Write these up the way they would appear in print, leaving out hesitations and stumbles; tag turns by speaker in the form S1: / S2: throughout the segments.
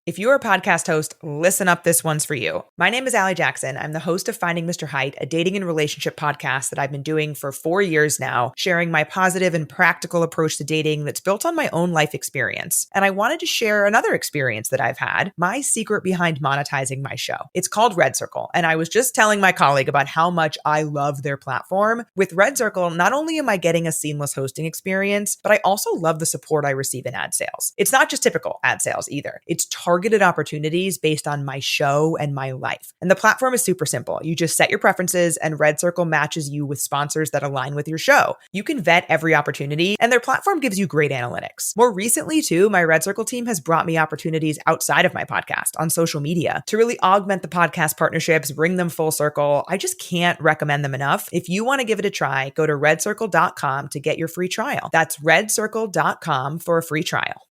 S1: If you're a podcast host, listen up, this one's for you. My name is Allie Jackson. I'm the host of Finding Mr. Height, a dating and relationship podcast that I've been doing for 4 years now, sharing my positive and practical approach to dating that's built on my own life experience. And I wanted to share another experience that I've had, my secret behind monetizing my show. It's called Red Circle, and I was just telling my colleague about how much I love their platform. With Red Circle, not only am I getting a seamless hosting experience, but I also love the support I receive in ad sales. It's not just typical ad sales either. It's targeted opportunities based on my show and my life. And the platform is super simple. You just set your preferences and Red Circle matches you with sponsors that align with your show. You can vet every opportunity and their platform gives you great analytics. More recently too, my Red Circle team has brought me opportunities outside of my podcast on social media to really augment the podcast partnerships, bring them full circle. I just can't recommend them enough. If you want to give it a try, go to redcircle.com to get your free trial. That's redcircle.com for a free trial.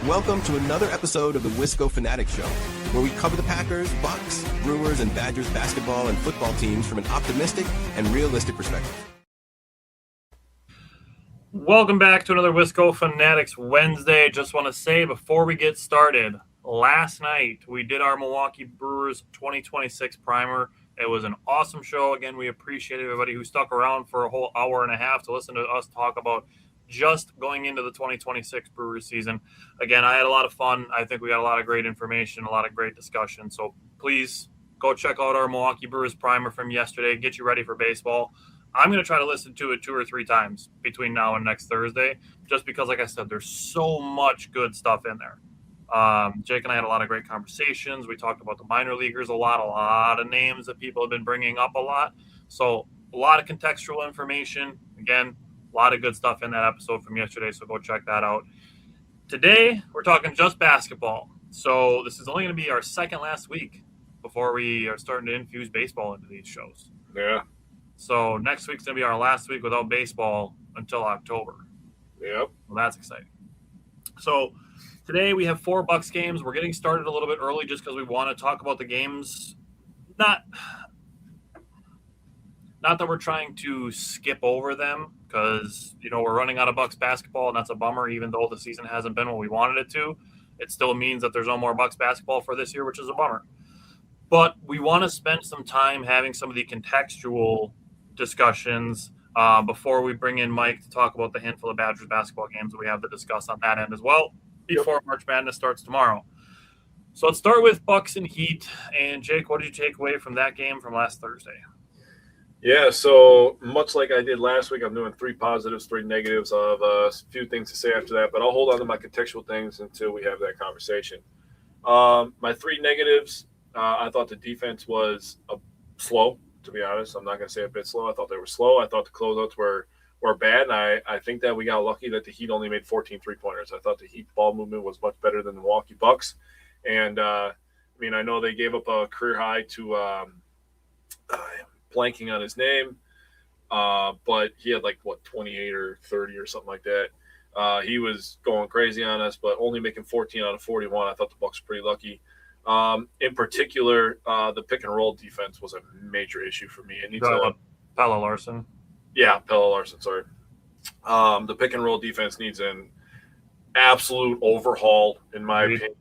S2: Welcome to another episode of the Wisco Fanatics Show, where we cover the Packers, Bucks, Brewers, and Badgers basketball and football teams from an optimistic and realistic perspective.
S3: Welcome back to another Wisco Fanatics Wednesday. Just want to say before we get started, last night we did our Milwaukee Brewers 2026 primer. It was an awesome show. Again, we appreciate everybody who stuck around for a whole hour and a half to listen to us talk about just going into the 2026 Brewers season. Again, I had a lot of fun. I think we got a lot of great information, a lot of great discussion. So please go check out our Milwaukee Brewers primer from yesterday. Get you ready for baseball. I'm going to try to listen to it 2 or 3 times between now and next Thursday, just because, like I said, there's so much good stuff in there. Jake and I had a lot of great conversations. We talked about the minor leaguers a lot of names that people have been bringing up a lot. So a lot of contextual information. Again, a lot of good stuff in that episode from yesterday, so go check that out. Today, we're talking just basketball. So this is only going to be our second last week before we are starting to infuse baseball into these shows.
S4: Yeah.
S3: So next week's going to be our last week without baseball until October.
S4: Yep.
S3: Well, that's exciting. So today we have 4 Bucks games. We're getting started a little bit early just because we want to talk about the games. Not that we're trying to skip over them, because, we're running out of Bucks basketball, and that's a bummer. Even though the season hasn't been what we wanted it to, it still means that there's no more Bucks basketball for this year, which is a bummer. But we want to spend some time having some of the contextual discussions before we bring in Mike to talk about the handful of Badgers basketball games that we have to discuss on that end as well before March Madness starts tomorrow. So let's start with Bucks and Heat. And Jake, what did you take away from that game from last Thursday?
S4: Yeah, so much like I did last week, I'm doing 3 positives, 3 negatives. I'll have a few things to say after that, but I'll hold on to my contextual things until we have that conversation. My 3 negatives, I thought the defense was slow, to be honest. I'm not going to say a bit slow. I thought they were slow. I thought the closeouts were bad, and I think that we got lucky that the Heat only made 14 three-pointers. I thought the Heat ball movement was much better than the Milwaukee Bucks. And, I know they gave up a career high to blanking on his name, but he had 28 or 30 or something like that. He was going crazy on us, but only making 14 out of 41. I thought the Bucks were pretty lucky. In particular, the pick and roll defense was a major issue for me. It needs
S3: Pelle Larsson.
S4: Yeah, Pelle Larsson. Sorry. The pick and roll defense needs an absolute overhaul, in my opinion.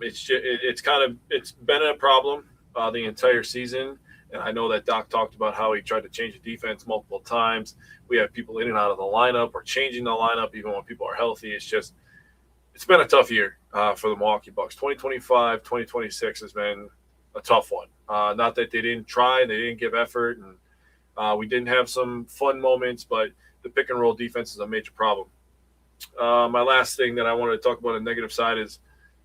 S4: It's been a problem the entire season. And I know that Doc talked about how he tried to change the defense multiple times. We have people in and out of the lineup or changing the lineup even when people are healthy. It's been a tough year for the Milwaukee Bucks. 2025, 2026 has been a tough one. Not that they didn't try, they didn't give effort, and we didn't have some fun moments, but the pick and roll defense is a major problem. My last thing that I wanted to talk about on the negative side is,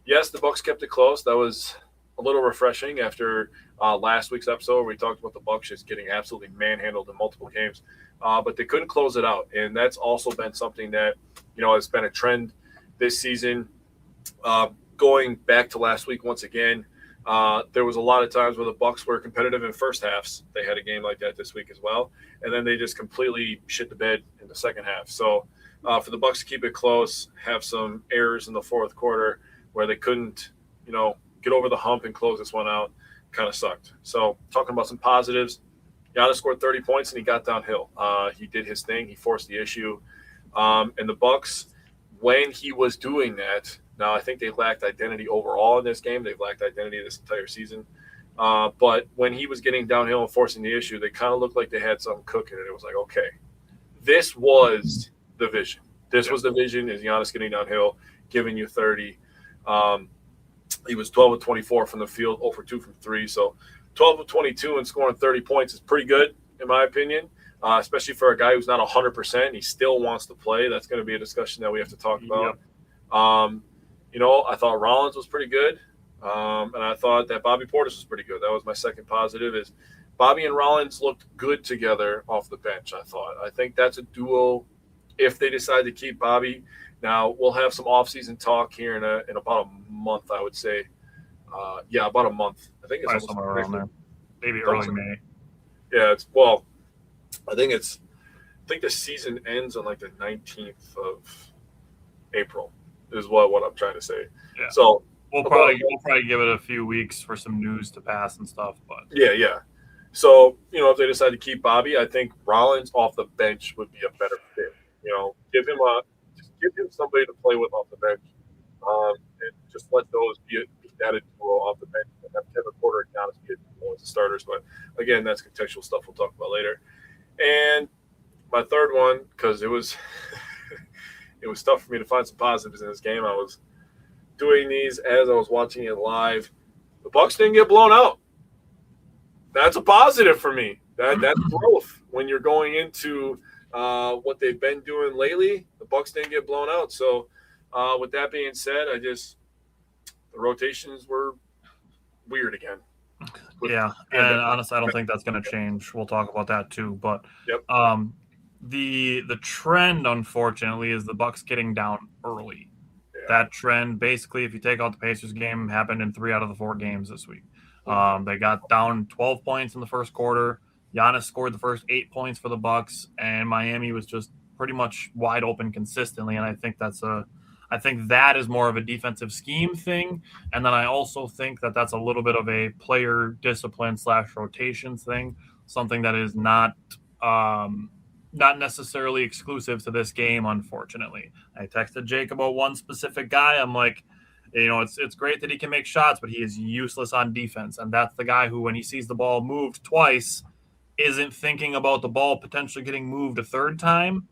S4: yes, the Bucks kept it close. That was a little refreshing after last week's episode where we talked about the Bucks just getting absolutely manhandled in multiple games, but they couldn't close it out. And that's also been something that, has been a trend this season. Going back to last week, once again, there was a lot of times where the Bucks were competitive in first halves. They had a game like that this week as well. And then they just completely shit the bed in the second half. So for the Bucks to keep it close, have some errors in the fourth quarter where they couldn't, get over the hump and close this one out, kind of sucked. So talking about some positives, Giannis scored 30 points and he got downhill. He did his thing. He forced the issue. And the Bucks, when he was doing that, Now, I think they lacked identity overall in this game. They've lacked identity this entire season. But when he was getting downhill and forcing the issue, they kind of looked like they had something cooking. And it was like, okay, this was the vision. This was the vision, is Giannis getting downhill, giving you 30. He was 12 of 24 from the field, 0 for 2 from 3. So 12 of 22 and scoring 30 points is pretty good, in my opinion, especially for a guy who's not 100% and he still wants to play. That's going to be a discussion that we have to talk about. I thought Rollins was pretty good. And I thought that Bobby Portis was pretty good. That was my second positive, is Bobby and Rollins looked good together off the bench, I thought. I think that's a duo if they decide to keep Bobby. Now, we'll have some offseason talk here in about a month, I would say. About a month. I think it's
S3: somewhere around there. Maybe early May.
S4: Yeah, I think the season ends on like the 19th of April is what I'm trying to say.
S3: Yeah.
S4: So
S3: we'll probably give it a few weeks for some news to pass and stuff. But
S4: yeah. So, if they decide to keep Bobby, I think Rollins off the bench would be a better fit. Give him somebody to play with off the bench, and just let those be that a duo off the bench. And have Kevin Porter and Giannis be a duo as the starters. But again, that's contextual stuff we'll talk about later. And my third one, because it was it was tough for me to find some positives in this game. I was doing these as I was watching it live. The Bucks didn't get blown out. That's a positive for me. That's growth when you're going into what they've been doing lately. The Bucks didn't get blown out. So with that being said, the rotations were weird again.
S3: Yeah, and honestly, I don't think that's going to change. We'll talk about that too. But the trend, unfortunately, is the Bucks getting down early. Yeah. That trend, basically, if you take out the Pacers game, happened in 3 out of the 4 games this week. They got down 12 points in the first quarter. Giannis scored the first 8 points for the Bucks, and Miami was just pretty much wide open consistently. And I think that is more of a defensive scheme thing. And then I also think that that's a little bit of a player discipline / rotations thing, something that is not necessarily exclusive to this game, unfortunately. I texted Jake about one specific guy. I'm like, it's great that he can make shots, but he is useless on defense. And that's the guy who, when he sees the ball moved twice, isn't thinking about the ball potentially getting moved a third time,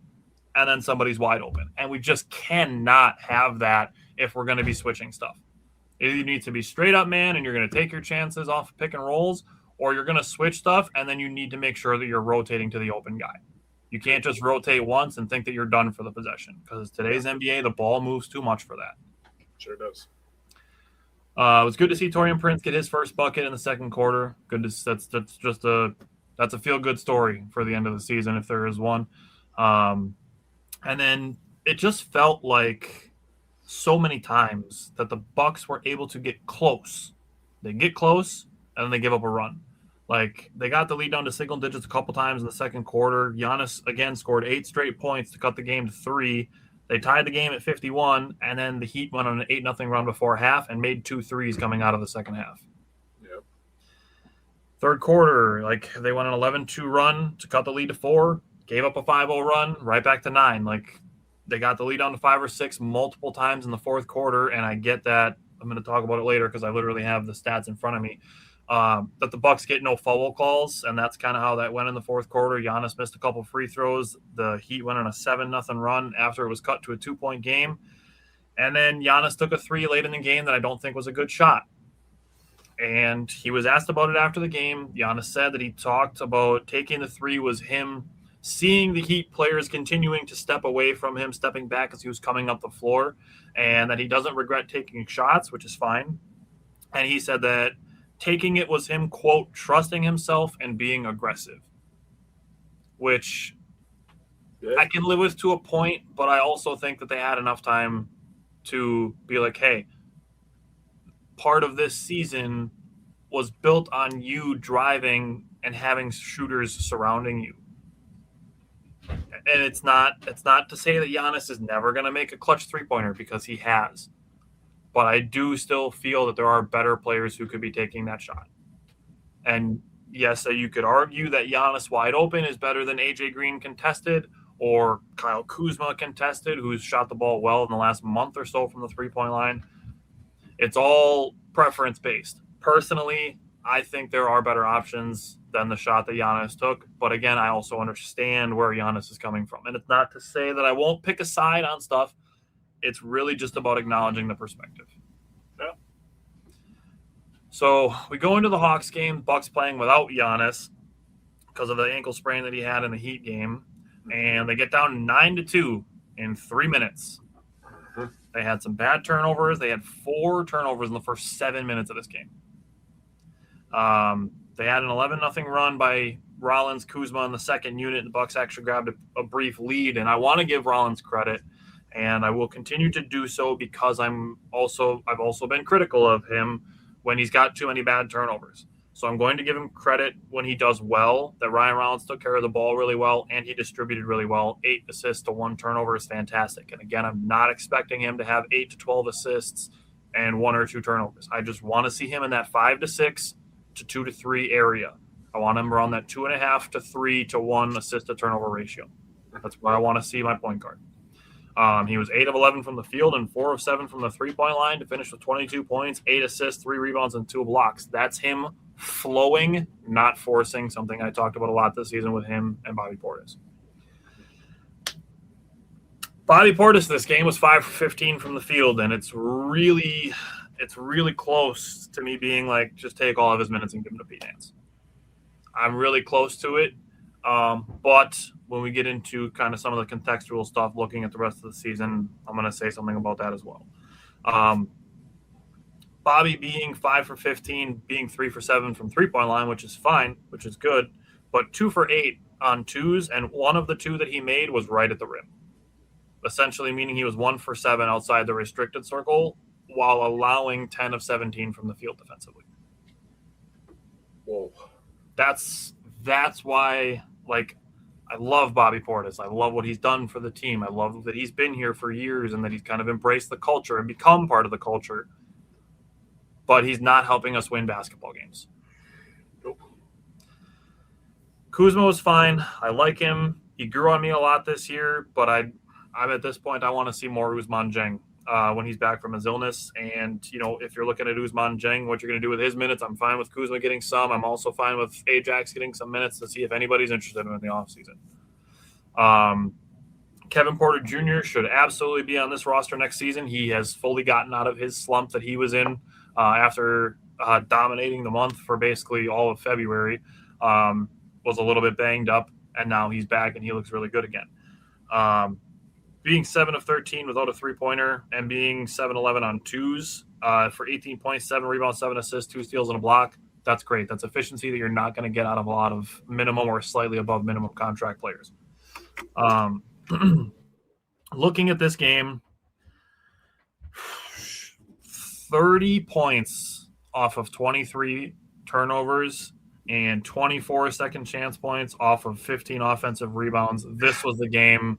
S3: and then somebody's wide open. And we just cannot have that if we're going to be switching stuff. Either you need to be straight up man and you're going to take your chances off pick and rolls, or you're going to switch stuff, and then you need to make sure that you're rotating to the open guy. You can't just rotate once and think that you're done for the possession, because today's NBA, the ball moves too much for that.
S4: Sure does.
S3: It was good to see Taurean Prince get his first bucket in the second quarter. That's a feel-good story for the end of the season, if there is one. And then it just felt like so many times that the Bucks were able to get close. They get close, and then they give up a run. Like, they got the lead down to single digits a couple times in the second quarter. Giannis, again, scored 8 straight points to cut the game to 3. They tied the game at 51, and then the Heat went on an 8-0 run before half and made 2 threes coming out of the second half.
S4: Yep.
S3: Third quarter, they went an 11-2 run to cut the lead to 4, gave up a 5-0 run, right back to 9. They got the lead down to 5 or 6 multiple times in the fourth quarter, and I get that. I'm going to talk about it later because I literally have the stats in front of me. That the Bucks get no foul calls, and that's kind of how that went in the fourth quarter. Giannis missed a couple free throws. The Heat went on a 7-0 run after it was cut to a 2-point game. And then Giannis took a 3 late in the game that I don't think was a good shot. And he was asked about it after the game. Giannis said that he talked about taking the 3 was him seeing the Heat players continuing to step away from him, stepping back as he was coming up the floor, and that he doesn't regret taking shots, which is fine. And he said that taking it was him, quote, trusting himself and being aggressive, which I can live with to a point, but I also think that they had enough time to be like, hey, part of this season was built on you driving and having shooters surrounding you. And it's not to say that Giannis is never going to make a clutch three-pointer, because he has. But I do still feel that there are better players who could be taking that shot. And yes, you could argue that Giannis wide open is better than AJ Green contested, or Kyle Kuzma contested, who's shot the ball well in the last month or so from the three-point line. It's all preference-based. Personally, I think there are better options than the shot that Giannis took. But again, I also understand where Giannis is coming from. And it's not to say that I won't pick a side on stuff. It's really just about acknowledging the perspective.
S4: Yeah.
S3: So we go into the Hawks game, Bucks playing without Giannis because of the ankle sprain that he had in the Heat game. And they get down 9-2 in 3 minutes. They had some bad turnovers. They had 4 turnovers in the first 7 minutes of this game. They had an 11-0 run by Rollins, Kuzma in the second unit. The Bucks actually grabbed a brief lead, and I want to give Rollins credit, and I will continue to do so because I've also been critical of him when he's got too many bad turnovers. So I'm going to give him credit when he does well, that Ryan Rollins took care of the ball really well, and he distributed really well. 8 assists to 1 turnover is fantastic. And again, I'm not expecting him to have 8 to 12 assists and 1 or 2 turnovers. I just want to see him in that 5 to 6 to 2 to 3 area. I want him around that 2.5 to 3 to 1 assist to turnover ratio. That's where I want to see my point guard. He was 8 of 11 from the field and 4 of 7 from the three-point line to finish with 22 points, 8 assists, 3 rebounds, and 2 blocks. That's him flowing, not forcing, something I talked about a lot this season with him and Bobby Portis. Bobby Portis this game was 5 for 15 from the field, and it's really close to me being like, just take all of his minutes and give him to Pete Nance. I'm really close to it, but when we get into kind of some of the contextual stuff, looking at the rest of the season, I'm going to say something about that as well. Bobby being 5 for 15, being 3 for 7 from three-point line, which is fine, which is good, but 2 for 8 on twos, and 1 of the 2 that he made was right at the rim. Essentially meaning he was 1 for 7 outside the restricted circle while allowing 10 of 17 from the field defensively.
S4: Whoa.
S3: That's why, like, I love Bobby Portis. I love what he's done for the team. I love that he's been here for years and that he's kind of embraced the culture and become part of the culture. But he's not helping us win basketball games.
S4: Nope.
S3: Kuzma was fine. I like him. He grew on me a lot this year, but I'm at this point, I want to see more Ousmane Dieng when he's back from his illness. And, you know, if you're looking at Ousmane Dieng, what you're going to do with his minutes, I'm fine with Kuzma getting some. I'm also fine with Ajax getting some minutes to see if anybody's interested in the offseason. Kevin Porter Jr. should absolutely be on this roster next season. He has fully gotten out of his slump that he was in after dominating the month for basically all of February. Was a little bit banged up, and now he's back, and he looks really good again. Being 7 of 13 without a three-pointer and being 7-11 on twos for 18 points, 7 rebounds, 7 assists, 2 steals, and a block, that's great. That's efficiency that you're not going to get out of a lot of minimum or slightly above minimum contract players. Looking at this game, 30 points off of 23 turnovers and 24 second chance points off of 15 offensive rebounds. This was the game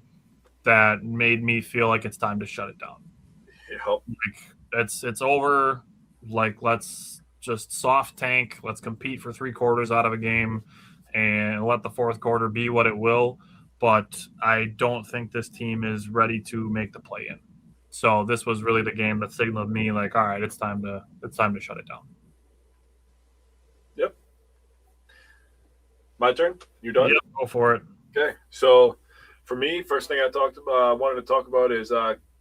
S3: that made me feel like it's time to shut it down. Like, it's over. Like, let's just soft tank. Let's compete for 3 quarters out of a game and let the fourth quarter be what it will. But I don't think this team is ready to make the play-in. So this was really the game that signaled me, like, all right, it's time to shut it down.
S4: Yep. My turn? You done?
S3: Yep, go for it.
S4: Okay. So for me, first thing I wanted to talk about is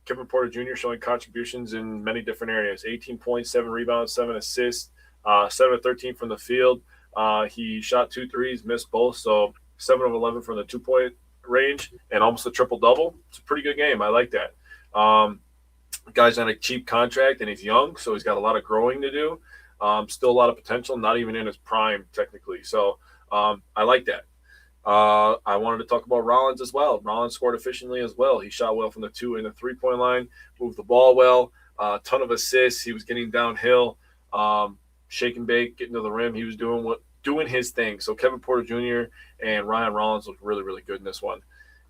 S4: Kevin Porter Jr. showing contributions in many different areas. 18 points, 7 rebounds, 7 assists, 7 of 13 from the field. He shot 2 threes, missed both, so 7 of 11 from the 2-point range and almost a triple-double. It's a pretty good game. I like that. Guy's on a cheap contract, and he's young, so he's got a lot of growing to do. Still a lot of potential, not even in his prime technically. So I like that. I wanted to talk about Rollins as well. Rollins scored efficiently as well. He shot well from the 2 and the 3-point line, moved the ball well, a ton of assists. He was getting downhill, shake and bake, getting to the rim. He was doing his thing. So Kevin Porter Jr. and Ryan Rollins looked really, really good in this one.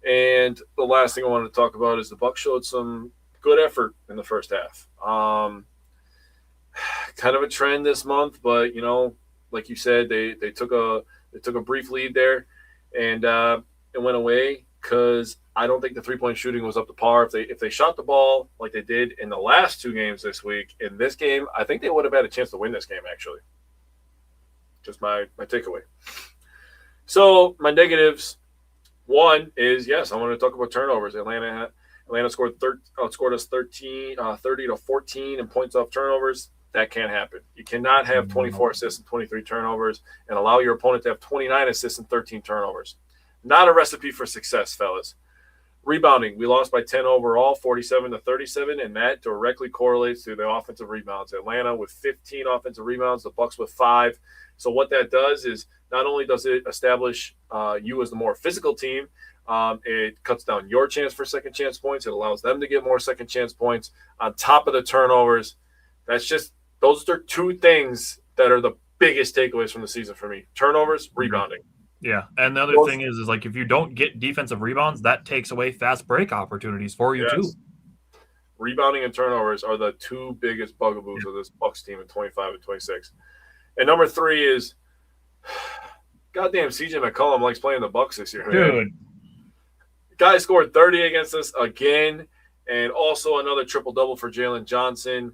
S4: And the last thing I wanted to talk about is the Bucks showed some good effort in the first half. Kind of a trend this month, but, you know, like you said, they took a brief lead there, and it went away. because I don't think the three-point shooting was up to par. If they shot the ball like they did in the last two games this week, in this game, I think they would have had a chance to win this game, actually. Just my takeaway. So my negatives, one is, yes, I want to talk about turnovers. Atlanta outscored us 30 to 14 in points off turnovers. That can't happen. You cannot have 24 assists and 23 turnovers and allow your opponent to have 29 assists and 13 turnovers. Not a recipe for success, fellas. Rebounding, we lost by 10 overall, 47 to 37, and that directly correlates to the offensive rebounds. Atlanta with 15 offensive rebounds, the Bucks with 5. So what that does is not only does it establish you as the more physical team, it cuts down your chance for second chance points. It allows them to get more second chance points on top of the turnovers. Those are two things that are the biggest takeaways from the season for me. Turnovers, rebounding.
S3: Yeah, and the other thing is like if you don't get defensive rebounds, that takes away fast break opportunities for you too.
S4: Rebounding and turnovers are the two biggest bugaboos of this Bucks team in 25 and 26. And number 3 is, goddamn, CJ McCollum likes playing the Bucks this year.
S3: Dude.
S4: Man. Guy scored 30 against us again, and also another triple-double for Jalen Johnson.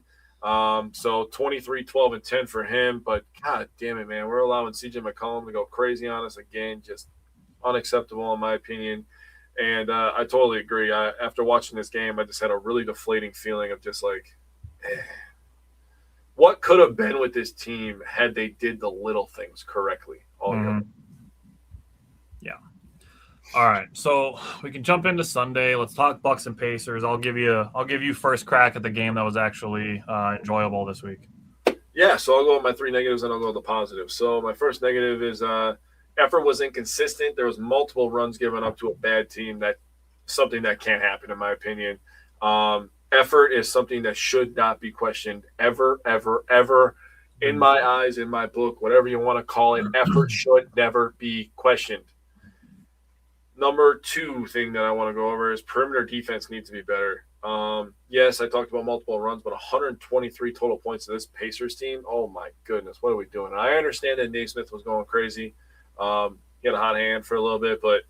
S4: So 23, 12, and 10 for him. But god damn it, man, we're allowing CJ McCollum to go crazy on us again. Just unacceptable in my opinion. And I totally agree. After watching this game, I just had a really deflating feeling of just like, what could have been with this team had they did the little things correctly all year.
S3: Yeah. All right, so we can jump into Sunday. Let's talk Bucks and Pacers. I'll give you first crack at the game that was actually enjoyable this week.
S4: Yeah, so I'll go with my 3 negatives and I'll go with the positives. So my first negative is effort was inconsistent. There was multiple runs given up to a bad team. That something that can't happen in my opinion. Effort is something that should not be questioned ever, ever, ever. In my eyes, in my book, whatever you want to call it, effort should never be questioned. Number 2 thing that I want to go over is perimeter defense needs to be better. Yes, I talked about multiple runs, but 123 total points to this Pacers team. Oh, my goodness. What are we doing? And I understand that Naismith was going crazy. He had a hot hand for a little bit, but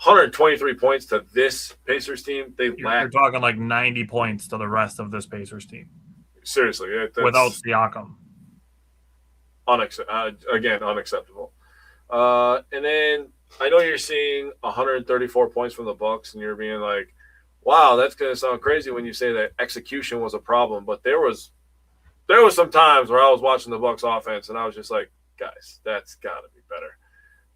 S4: 123 points to this Pacers team,
S3: You're talking like 90 points to the rest of this Pacers team.
S4: Seriously.
S3: Without Siakam.
S4: Again, unacceptable. And then I know you're seeing 134 points from the Bucks, and you're being like, "Wow, that's going to sound crazy when you say that execution was a problem." But there was some times where I was watching the Bucks offense, and I was just like, "Guys, that's got to be better."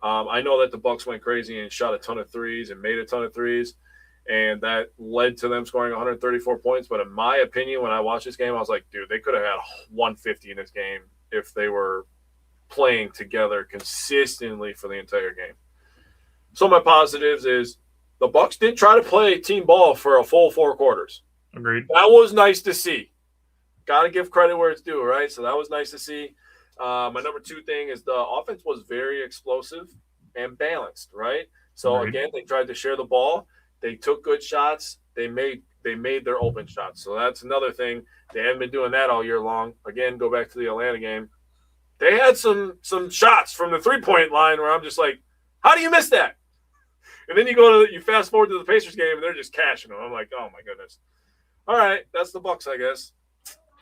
S4: I know that the Bucks went crazy and shot a ton of threes and made a ton of threes, and that led to them scoring 134 points. But in my opinion, when I watched this game, I was like, "Dude, they could have had 150 in this game if they were playing together consistently for the entire game." So my positives is the Bucks did try to play team ball for a full 4 quarters.
S3: Agreed.
S4: That was nice to see. Got to give credit where it's due, right? So that was nice to see. My number 2 thing is the offense was very explosive and balanced, right? So again, they tried to share the ball. They took good shots. They made their open shots. So that's another thing. They haven't been doing that all year long. Again, go back to the Atlanta game. They had some shots from the 3-point line where I'm just like, how do you miss that? And then you fast forward to the Pacers game and they're just cashing them. I'm like, oh my goodness. All right, that's the Bucks, I guess.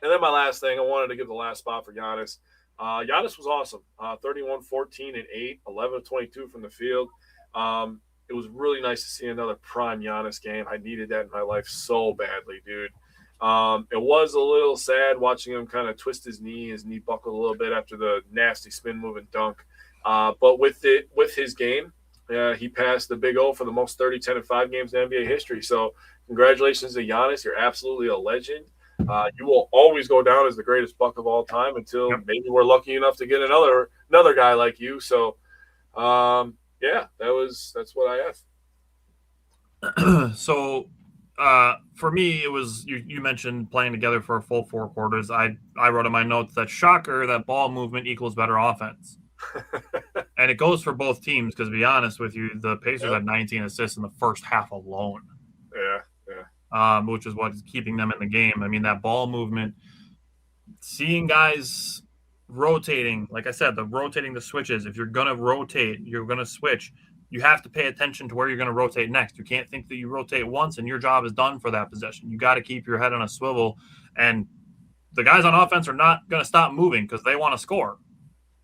S4: And then my last thing, I wanted to give the last spot for Giannis. Giannis was awesome. 31, 14, and 8, 11 of 22 from the field. It was really nice to see another prime Giannis game. I needed that in my life so badly, dude. It was a little sad watching him kind of twist his knee. His knee buckled a little bit after the nasty spin move and dunk. But with his game, he passed the Big O for the most 30, 10, and 5 games in NBA history. So congratulations to Giannis. You're absolutely a legend. You will always go down as the greatest Buck of all time until maybe we're lucky enough to get another guy like you. So, that's what I have.
S3: So, for me, it was you mentioned playing together for a full 4 quarters. I wrote in my notes that shocker that ball movement equals better offense. And it goes for both teams because, to be honest with you, the Pacers had 19 assists in the first half alone. Which is what's keeping them in the game. I mean, that ball movement, seeing guys rotating, like I said, rotating the switches. If you're going to rotate, you're going to switch, you have to pay attention to where you're going to rotate next. You can't think that you rotate once and your job is done for that possession. You got to keep your head on a swivel. And the guys on offense are not going to stop moving because they want to score.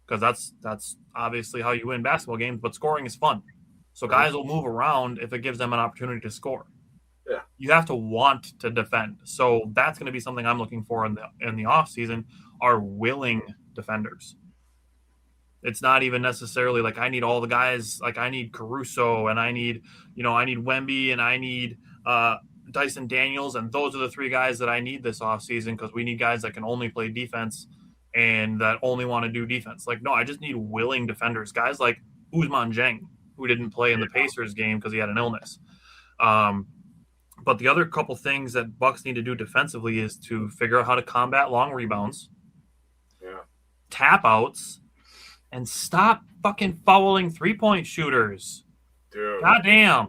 S3: Because that's obviously how you win basketball games, but scoring is fun. So guys will move around if it gives them an opportunity to score.
S4: Yeah.
S3: You have to want to defend. So that's going to be something I'm looking for in the offseason are willing defenders. It's not even necessarily like I need all the guys, like I need Caruso and I need Wemby and I need Dyson Daniels, and those are the 3 guys that I need this offseason because we need guys that can only play defense and that only want to do defense. Like, no, I just need willing defenders, guys like Ousmane Dieng, who didn't play in the Pacers game because he had an illness. But the other couple things that Bucks need to do defensively is to figure out how to combat long rebounds, tap outs, and stop fucking fouling 3-point shooters.
S4: Dude.
S3: Goddamn.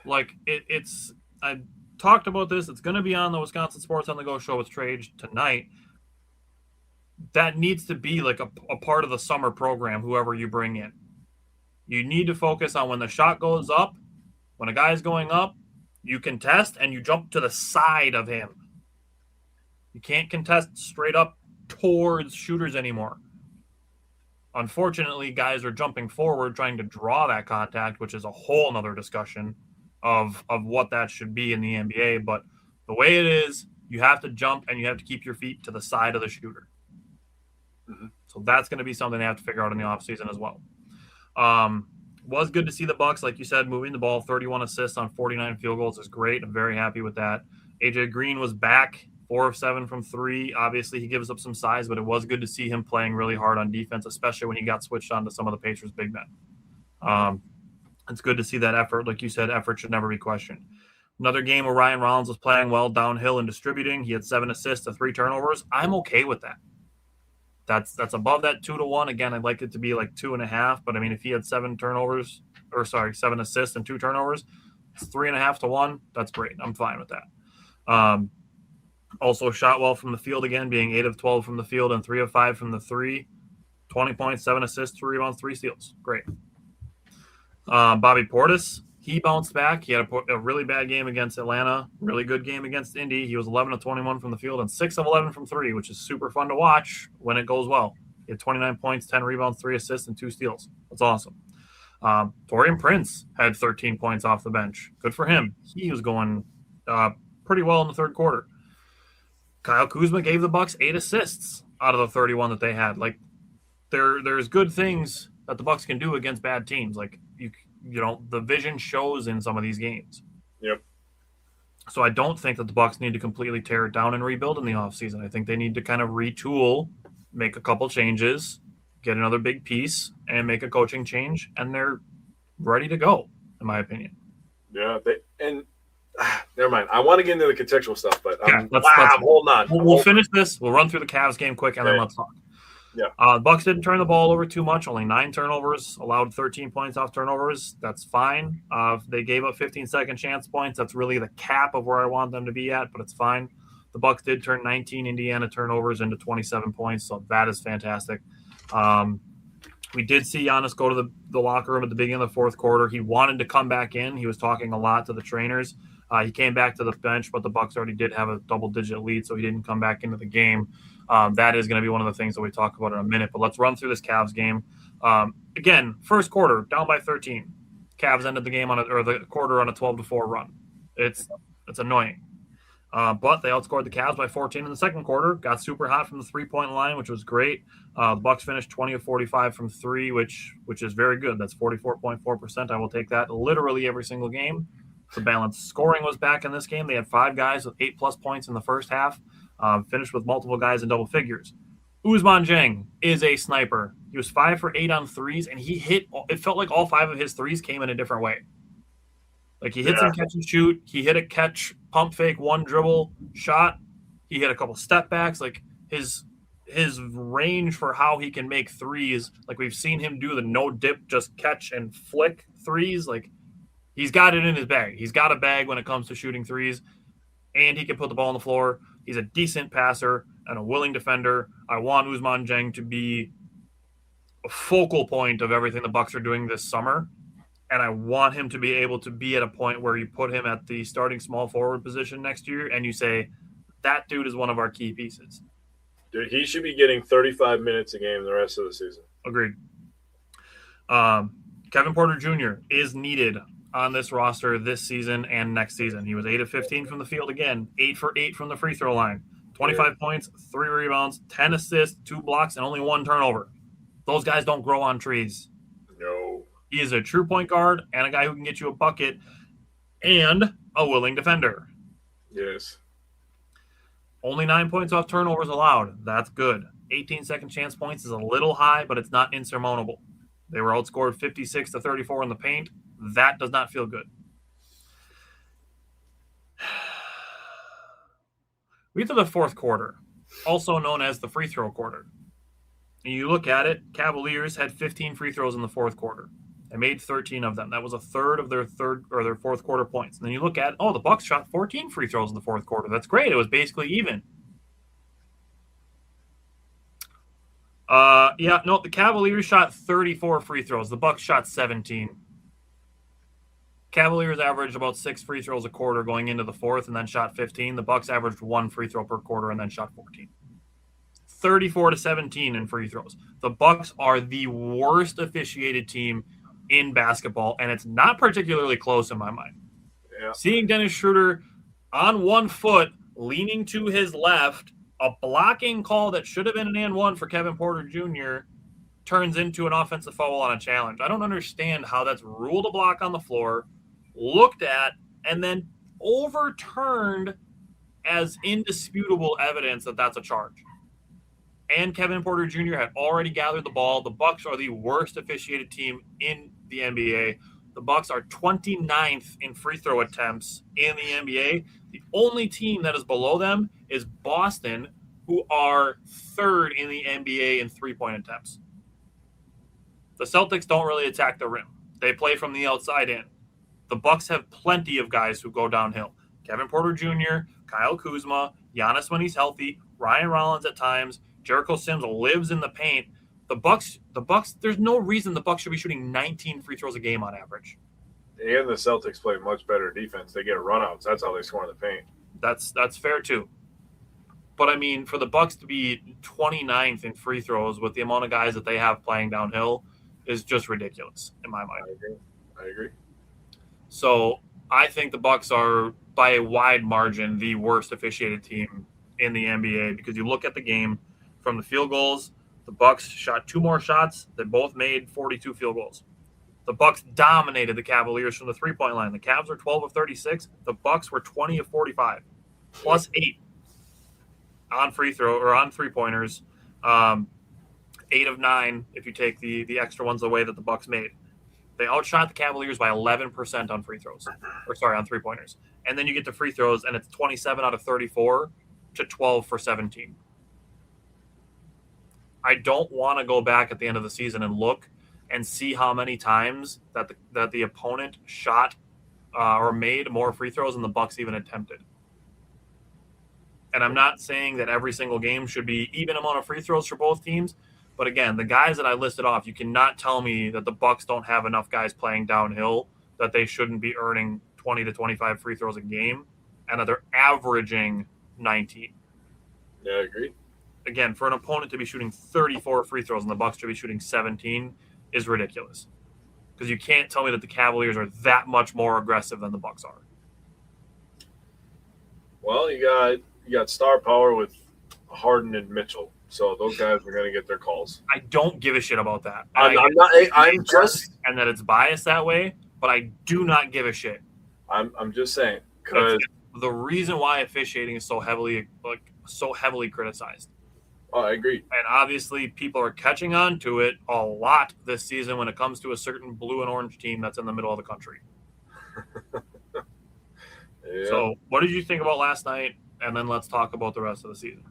S3: Like, I talked about this. It's going to be on the Wisconsin Sports on the Go show with Trage tonight. That needs to be like a part of the summer program, whoever you bring in. You need to focus on when the shot goes up, when a guy's going up, you contest and you jump to the side of him. You can't contest straight up towards shooters anymore. Unfortunately, guys are jumping forward trying to draw that contact, which is a whole nother discussion of what that should be in the NBA. But the way it is, you have to jump and you have to keep your feet to the side of the shooter. Mm-hmm. So that's going to be something they have to figure out in the offseason as well. Was good to see the Bucks, like you said, moving the ball. 31 assists on 49 field goals is great. I'm very happy with that. AJ Green was back, 4 of 7 from 3. Obviously, he gives up some size, but it was good to see him playing really hard on defense, especially when he got switched on to some of the Pacers' big men. It's good to see that effort. Like you said, effort should never be questioned. Another game where Ryan Rollins was playing well downhill and distributing. He had 7 assists to 3 turnovers. I'm okay with that. That's above that 2-1. Again, I'd like it to be like 2.5. But I mean, if he had 7 assists and 2 turnovers, it's 3.5 to 1. That's great. I'm fine with that. Also shot well from the field again, being 8 of 12 from the field and 3 of 5 from the 3. 20 points, 7 assists, 2 rebounds, 3 steals. Great. Bobby Portis, he bounced back. He had a really bad game against Atlanta, really good game against Indy. He was 11 of 21 from the field and 6 of 11 from 3, which is super fun to watch when it goes well. He had 29 points, 10 rebounds, 3 assists, and 2 steals. That's awesome. Taurean Prince had 13 points off the bench. Good for him. He was going pretty well in the third quarter. Kyle Kuzma gave the Bucks 8 assists out of the 31 that they had. Like, there's good things that the Bucks can do against bad teams. Like, the vision shows in some of these games.
S4: Yep.
S3: So I don't think that the Bucks need to completely tear it down and rebuild in the offseason. I think they need to kind of retool, make a couple changes, get another big piece, and make a coaching change, and they're ready to go, in my opinion.
S4: Yeah, never mind. I want to get into the contextual stuff, but I'm holding on.
S3: We'll finish this. We'll run through the Cavs game quick, and then let's talk.
S4: Yeah.
S3: The Bucks didn't turn the ball over too much, only 9 turnovers, allowed 13 points off turnovers. That's fine. They gave up 15-second chance points. That's really the cap of where I want them to be at, but it's fine. The Bucks did turn 19 Indiana turnovers into 27 points, so that is fantastic. We did see Giannis go to the locker room at the beginning of the fourth quarter. He wanted to come back in. He was talking a lot to the trainers. He came back to the bench, but the Bucks already did have a double-digit lead, so he didn't come back into the game. That is going to be one of the things that we talk about in a minute. But let's run through this Cavs game. Again, first quarter, down by 13. Cavs ended the game the quarter on a 12-4 run. It's annoying. But they outscored the Cavs by 14 in the second quarter. Got super hot from the three-point line, which was great. The Bucks finished 20 of 45 from 3, which is very good. That's 44.4%. I will take that literally every single game. The balanced scoring was back in this game. They had 5 guys with 8+ points in the first half. Finished with multiple guys in double figures. Ousmane Dieng is a sniper. He was 5 for 8 on threes, and he hit. It felt like all 5 of his threes came in a different way. Like he hit some catch and shoot. He hit a catch, pump fake, 1 dribble shot. He hit a couple step backs. Like his range for how he can make threes. Like we've seen him do the no dip, just catch and flick threes. Like he's got it in his bag. He's got a bag when it comes to shooting threes, and he can put the ball on the floor. He's a decent passer and a willing defender. I want Ousmane Dieng to be focal point of everything the Bucks are doing this summer. And I want him to be able to be at a point where you put him at the starting small forward position next year and you say, that dude is one of our key pieces.
S4: Dude, he should be getting 35 minutes a game the rest of the season.
S3: Agreed. Kevin Porter Jr. is needed on this roster this season and next season. He was 8 of 15 from the field again, 8 for 8 from the free throw line, 25 points, 3 rebounds, 10 assists, 2 blocks, and only 1 turnover. Those guys don't grow on trees.
S4: No.
S3: He is a true point guard and a guy who can get you a bucket and a willing defender.
S4: Yes.
S3: Only 9 points off turnovers allowed. That's good. 18 second chance points is a little high, but it's not insurmountable. They were outscored 56-34 in the paint. That does not feel good. We get to the fourth quarter, also known as the free throw quarter. And you look at it, Cavaliers had 15 free throws in the fourth quarter. They made 13 of them. That was a third of their fourth quarter points. And then you look at, the Bucks shot 14 free throws in the fourth quarter. That's great. It was basically even. The Cavaliers shot 34 free throws. The Bucks shot 17. Cavaliers averaged about 6 free throws a quarter going into the fourth and then shot 15. The Bucks averaged 1 free throw per quarter and then shot 14. 34-17 in free throws. The Bucks are the worst officiated team in basketball, and it's not particularly close in my mind.
S4: Yeah.
S3: Seeing Dennis Schroeder on 1 foot, leaning to his left, a blocking call that should have been an and 1 for Kevin Porter Jr. turns into an offensive foul on a challenge. I don't understand how that's ruled a block on the floor, looked at, and then overturned as indisputable evidence that that's a charge. And Kevin Porter Jr. had already gathered the ball. The Bucks are the worst officiated team in the NBA. The Bucks are 29th in free throw attempts in the NBA. The only team that is below them is Boston, who are 3rd in the NBA in three-point attempts. The Celtics don't really attack the rim. They play from the outside in. The Bucks have plenty of guys who go downhill. Kevin Porter Jr., Kyle Kuzma, Giannis when he's healthy, Ryan Rollins at times, Jericho Sims lives in the paint. The Bucks. There's no reason the Bucks should be shooting 19 free throws a game on average.
S4: And the Celtics play much better defense. They get runouts. That's how they score in the paint.
S3: That's fair too. But I mean, for the Bucks to be 29th in free throws with the amount of guys that they have playing downhill is just ridiculous in my mind.
S4: I agree.
S3: So I think the Bucks are by a wide margin the worst officiated team in the NBA because you look at the game. From the field goals, the Bucks shot 2 more shots. They both made 42 field goals. The Bucks dominated the Cavaliers from the three-point line. The Cavs were 12 of 36. The Bucks were 20 of 45, plus 8 on free throw or on three-pointers. 8 of 9 if you take the extra ones away that the Bucks made. They outshot the Cavaliers by 11% on free throws, on three-pointers. And then you get to free throws, and it's 27 out of 34 to 12 for 17. I don't want to go back at the end of the season and look and see how many times that the opponent shot or made more free throws than the Bucks even attempted. And I'm not saying that every single game should be even amount of free throws for both teams, but again, the guys that I listed off, you cannot tell me that the Bucks don't have enough guys playing downhill that they shouldn't be earning 20 to 25 free throws a game and that they're averaging 19.
S4: Yeah, I agree.
S3: Again, for an opponent to be shooting 34 free throws and the Bucks to be shooting 17 is ridiculous. Because you can't tell me that the Cavaliers are that much more aggressive than the Bucks are.
S4: Well, you got star power with Harden and Mitchell, so those guys are going to get their calls.
S3: I don't give a shit about that.
S4: I'm just
S3: and that it's biased that way, but I do not give a shit.
S4: I'm just saying because
S3: the reason why officiating is so heavily criticized.
S4: Oh, I agree.
S3: And obviously people are catching on to it a lot this season when it comes to a certain blue and orange team that's in the middle of the country.
S4: Yeah.
S3: So what did you think about last night? And then let's talk about the rest of the season.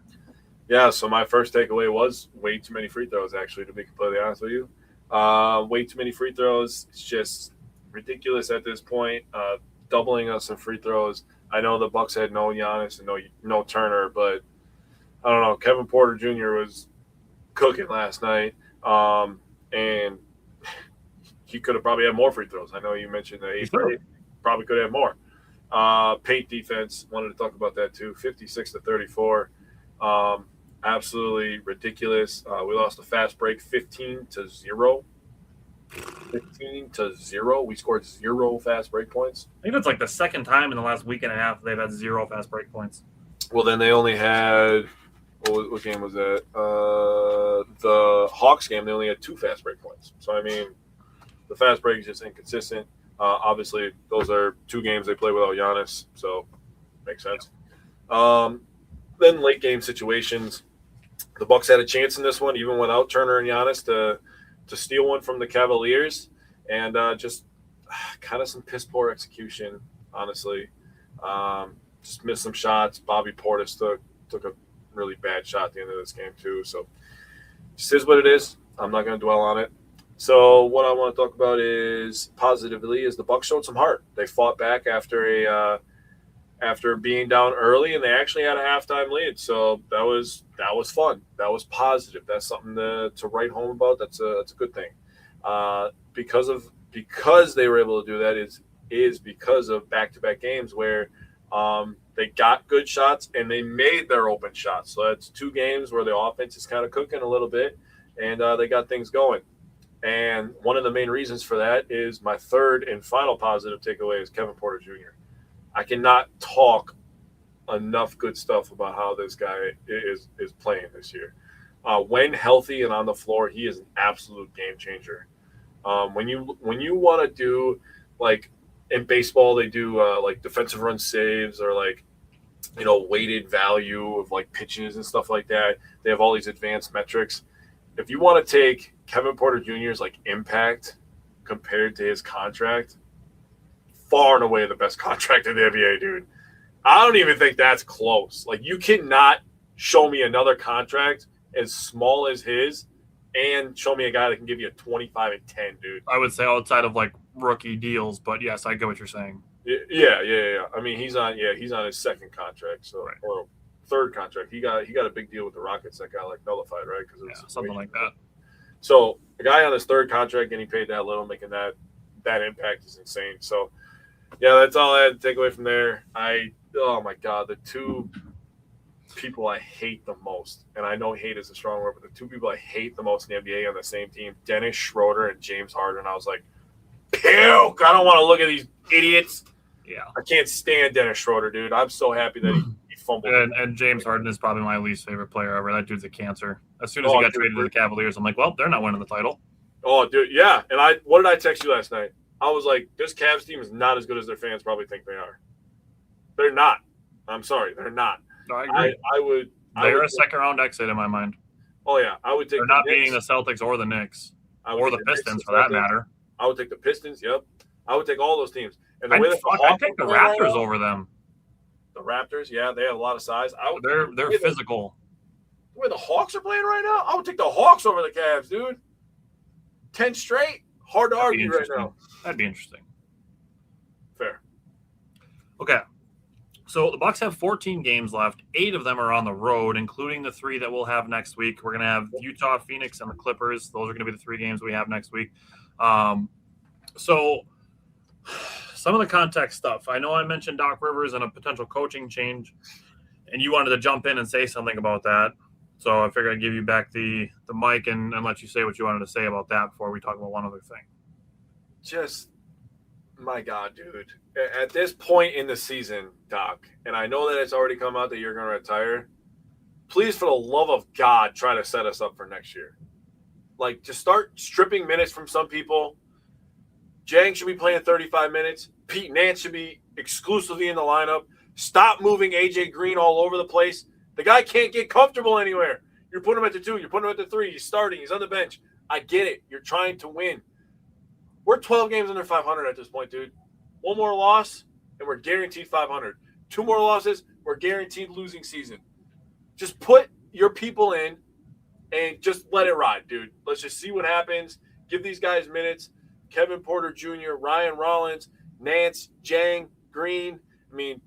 S4: Yeah, so my first takeaway was way too many free throws, actually, to be completely honest with you. Way too many free throws. It's just ridiculous at this point. Doubling us in free throws. I know the Bucks had no Giannis and no Turner, but I don't know. Kevin Porter Jr. was cooking last night. and he could have probably had more free throws. I know you mentioned that he probably could have more. Paint defense, wanted to talk about that too. 56-34, absolutely ridiculous. We lost a fast break, 15-0. 15-0. We scored 0 fast break points.
S3: I think that's like the second time in the last week and a half they've had 0 fast break points.
S4: Well, then they only had what game was that? The Hawks game. They only had 2 fast break points. So I mean, the fast break is just inconsistent. Obviously, those are 2 games they play without Giannis, so makes sense. Then late game situations, the Bucks had a chance in this one, even without Turner and Giannis, to steal one from the Cavaliers, and just kind of some piss poor execution, honestly. Just missed some shots. Bobby Portis took a really bad shot at the end of this game too. So just is what it is. I'm not going to dwell on it. So what I want to talk about is positively is the Bucks showed some heart. They fought back after being down early, and they actually had a halftime lead. So that was fun. That was positive. That's something to write home about. That's a good thing. Because they were able to do that is because of back-to-back games where they got good shots and they made their open shots. So that's 2 games where the offense is kind of cooking a little bit, and they got things going. And one of the main reasons for that is my third and final positive takeaway is Kevin Porter Jr. I cannot talk enough good stuff about how this guy is playing this year. When healthy and on the floor, he is an absolute game changer. When you want to do, like in baseball, they do like defensive run saves or like, weighted value of like pitches and stuff like that. They have all these advanced metrics. If you want to take Kevin Porter Jr.'s like impact compared to his contract, far and away the best contract in the NBA, dude. I don't even think that's close. Like, you cannot show me another contract as small as his and show me a guy that can give you a 25 and 10, dude.
S3: I would say outside of like rookie deals, but yes, I get what you're saying.
S4: Yeah. I mean, he's on his second contract, so right. Or third contract. He got a big deal with the Rockets that got like nullified, right? Because
S3: something like that.
S4: So the guy on his third contract getting paid that little, making that impact is insane. So yeah, that's all I had to take away from there. Oh my God, the 2 people I hate the most, and I know hate is a strong word, but the 2 people I hate the most in the NBA on the same team, Dennis Schroeder and James Harden. I was like, puke! I don't want to look at these idiots.
S3: Yeah,
S4: I can't stand Dennis Schroeder, dude. I'm so happy that he fumbled.
S3: And James Harden is probably my least favorite player ever. That dude's a cancer. As soon as he got traded to the Cavaliers, I'm like, well, they're not winning the title.
S4: Oh, dude, yeah. And what did I text you last night? I was like, this Cavs team is not as good as their fans probably think they are. They're not. I'm sorry, they're not.
S3: No, I agree. They're a second-round exit in my mind.
S4: Oh, yeah. I would take
S3: They're not beating the Celtics or the Knicks. Or the Pistons, for that matter.
S4: I would take the Pistons, yep. I would take all those teams. And
S3: I'd take the Raptors over them.
S4: The Raptors, yeah, they have a lot of size.
S3: They're physical.
S4: The way the Hawks are playing right now, I would take the Hawks over the Cavs, dude. 10 straight. Hard to argue right now.
S3: That'd be interesting.
S4: Fair.
S3: Okay. So the Bucks have 14 games left. 8 of them are on the road, including the 3 that we'll have next week. We're going to have Utah, Phoenix, and the Clippers. Those are going to be the 3 games we have next week. So some of the context stuff. I know I mentioned Doc Rivers and a potential coaching change, and you wanted to jump in and say something about that. So I figured I'd give you back the mic and let you say what you wanted to say about that before we talk about one other thing.
S4: Just, my God, dude. At this point in the season, Doc, and I know that it's already come out that you're going to retire, please, for the love of God, try to set us up for next year. Like, just start stripping minutes from some people. Jang should be playing 35 minutes. Pete Nance should be exclusively in the lineup. Stop moving AJ Green all over the place. The guy can't get comfortable anywhere. You're putting him at the 2. You're putting him at the 3. He's starting. He's on the bench. I get it. You're trying to win. We're 12 games under 500 at this point, dude. 1 more loss, and we're guaranteed 500. 2 more losses, we're guaranteed losing season. Just put your people in and just let it ride, dude. Let's just see what happens. Give these guys minutes. Kevin Porter Jr., Ryan Rollins, Nance, Jang, Green. I mean,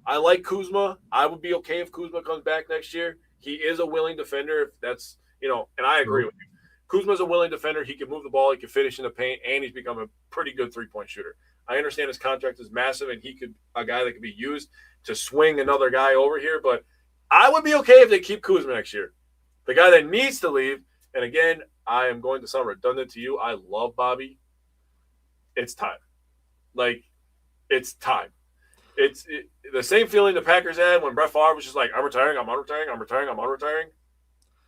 S4: I like Kuzma. I would be okay if Kuzma comes back next year. He is a willing defender if that's, and I agree with you. Kuzma's a willing defender. He can move the ball. He can finish in the paint, and he's become a pretty good three-point shooter. I understand his contract is massive, and a guy that could be used to swing another guy over here. But I would be okay if they keep Kuzma next year. The guy that needs to leave, and again, I am going to sound redundant to you. I love Bobby. It's time. It's time. It's the same feeling the Packers had when Brett Favre was just like, I'm retiring.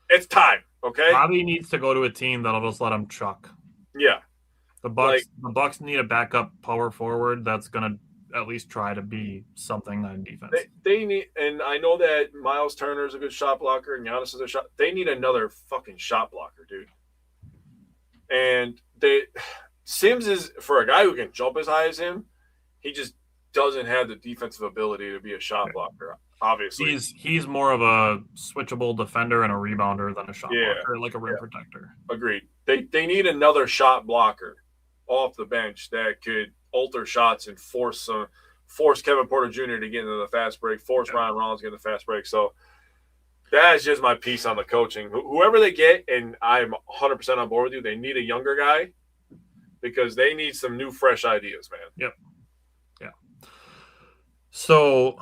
S4: It's time, okay?
S3: Bobby needs to go to a team that'll just let him chuck.
S4: Yeah.
S3: The Bucks need a backup power forward that's going to at least try to be something on defense.
S4: They need, and I know that Miles Turner is a good shot blocker and Giannis is a shot. They need another fucking shot blocker, dude. And Sims is, for a guy who can jump as high as him, he just doesn't have the defensive ability to be a shot blocker. Obviously,
S3: he's more of a switchable defender and a rebounder than a shot blocker, like a rim protector.
S4: Agreed. They need another shot blocker off the bench that could alter shots and force Kevin Porter Jr. to get into the fast break, force Ryan Rollins to get in the fast break. So that is just my piece on the coaching. Whoever they get, and I'm 100% on board with you, they need a younger guy because they need some new, fresh ideas, man.
S3: Yep. Yeah. So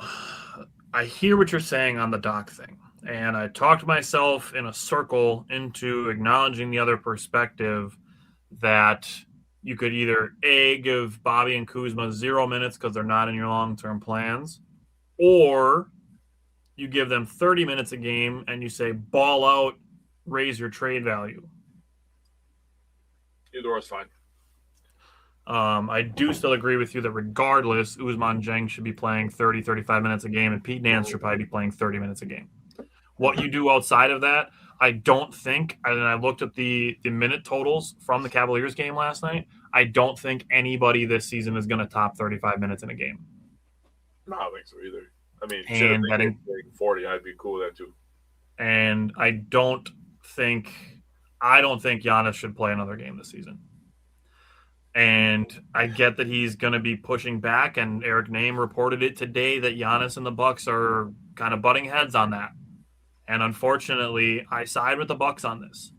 S3: I hear what you're saying on the Doc thing, and I talked myself in a circle into acknowledging the other perspective that you could either give Bobby and Kuzma 0 minutes because they're not in your long-term plans, or you give them 30 minutes a game and you say ball out, raise your trade value.
S4: Either or is fine.
S3: I do still agree with you that regardless, Ousmane Dieng should be playing 30, 35 minutes a game, and Pete Nance should probably be playing 30 minutes a game. What you do outside of that, I don't think, and I looked at the minute totals from the Cavaliers game last night, I don't think anybody this season is going to top 35 minutes in a game.
S4: No, I don't think so either. I mean,
S3: and
S4: if 40, I'd be cool with that too.
S3: And I don't think Giannis should play another game this season. And I get that he's going to be pushing back, and Eric Name reported it today that Giannis and the Bucks are kind of butting heads on that. And unfortunately, I side with the Bucks on this.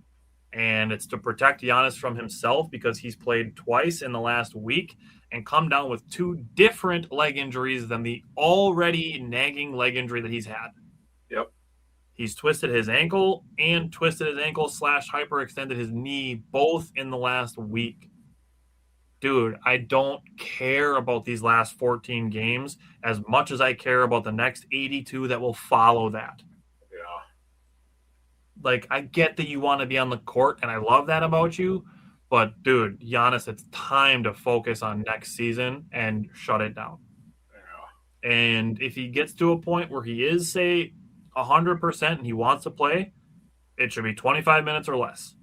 S3: And it's to protect Giannis from himself because he's played twice in the last week and come down with 2 different leg injuries than the already nagging leg injury that he's had.
S4: Yep.
S3: He's twisted his ankle and twisted his ankle / hyperextended his knee both in the last week. Dude, I don't care about these last 14 games as much as I care about the next 82 that will follow that.
S4: Yeah.
S3: Like, I get that you want to be on the court, and I love that about you. But, dude, Giannis, it's time to focus on next season and shut it down.
S4: Yeah.
S3: And if he gets to a point where he is, say, 100% and he wants to play, it should be 25 minutes or less.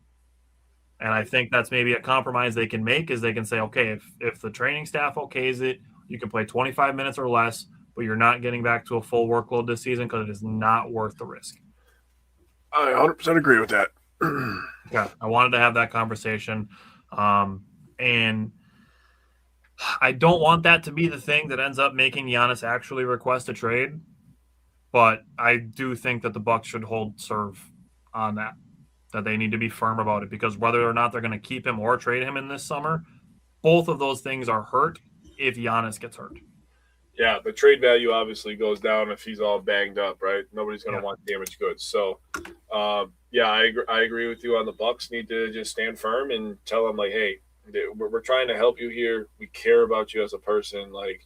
S3: And I think that's maybe a compromise they can make is they can say, okay, if the training staff okays it, you can play 25 minutes or less, but you're not getting back to a full workload this season because it is not worth the risk.
S4: I 100% agree with that.
S3: Yeah, I wanted to have that conversation. And I don't want that to be the thing that ends up making Giannis actually request a trade. But I do think that the Bucks should hold serve on that they need to be firm about it, because whether or not they're going to keep him or trade him in this summer, both of those things are hurt if Giannis gets hurt.
S4: Yeah, the trade value obviously goes down if he's all banged up, right? Nobody's going to want damaged goods. So, I agree with you on the Bucks need to just stand firm and tell them, like, hey, we're trying to help you here. We care about you as a person. Like,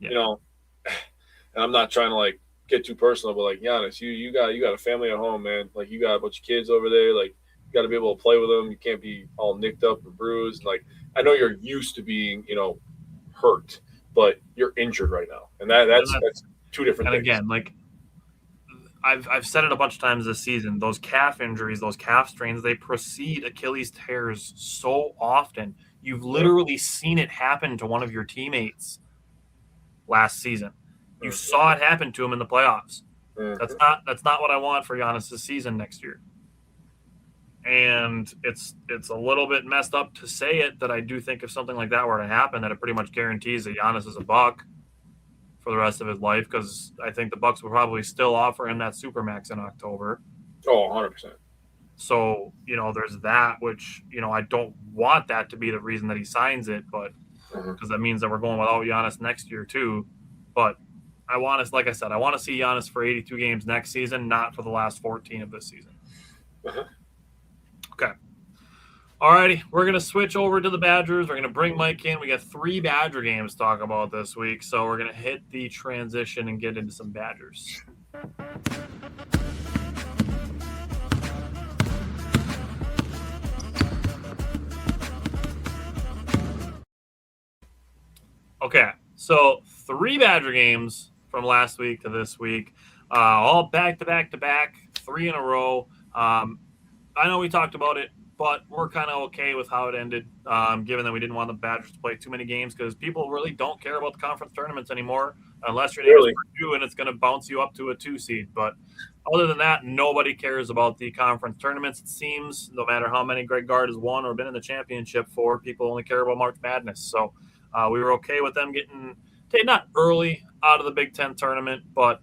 S4: you know, and I'm not trying to, like, get too personal, but, like, Giannis, you got a family at home, man. Like, you got a bunch of kids over there. Like, you got to be able to play with them. You can't be all nicked up and bruised. Like, I know you're used to being, hurt, but you're injured right now, and that's 2 different things. And
S3: again, like, I've said it a bunch of times this season, those calf injuries, those calf strains, they precede Achilles tears so often. You've literally seen it happen to one of your teammates last season. You saw it happen to him in the playoffs. That's not what I want for Giannis this season next year. And it's a little bit messed up to say it, that I do think if something like that were to happen, that it pretty much guarantees that Giannis is a Buck for the rest of his life, because I think the Bucks will probably still offer him that Supermax in October.
S4: Oh, 100%.
S3: So, there's that, which, I don't want that to be the reason that he signs it, but because that means that we're going without Giannis next year too. But I want to, like I said, I want to see Giannis for 82 games next season, not for the last 14 of this season. Okay. All righty. We're going to switch over to the Badgers. We're going to bring Mike in. We got 3 Badger games to talk about this week. So we're going to hit the transition and get into some Badgers. Okay, so 3 Badger games from last week to this week, all back-to-back-to-back, 3 in a row. I know we talked about it, but we're kind of okay with how it ended, given that we didn't want the Badgers to play too many games because people really don't care about the conference tournaments anymore unless your name is Purdue and it's going to bounce you up to a 2 seed. But other than that, nobody cares about the conference tournaments. It seems no matter how many Greg Gard has won or been in the championship for, people only care about March Madness. So we were okay with them getting not early out of the Big Ten tournament, but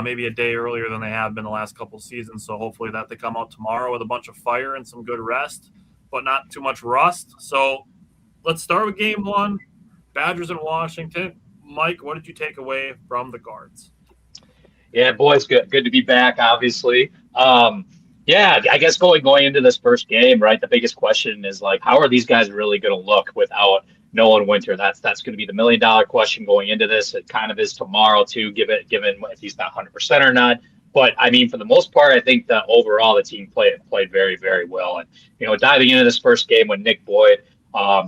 S3: maybe a day earlier than they have been the last couple seasons. So hopefully that they come out tomorrow with a bunch of fire and some good rest, but not too much rust. So let's start with game 1, Badgers in Washington. Mike, what did you take away from the guards?
S5: Yeah, boys, good to be back, obviously. Yeah, I guess going into this first game, right, the biggest question is, like, how are these guys really going to look without Nolan Winter? That's going to be the $1 million question going into this. It kind of is tomorrow, too, given if he's not 100% or not. But, I mean, for the most part, I think that overall the team played very, very well. And, diving into this first game with Nick Boyd,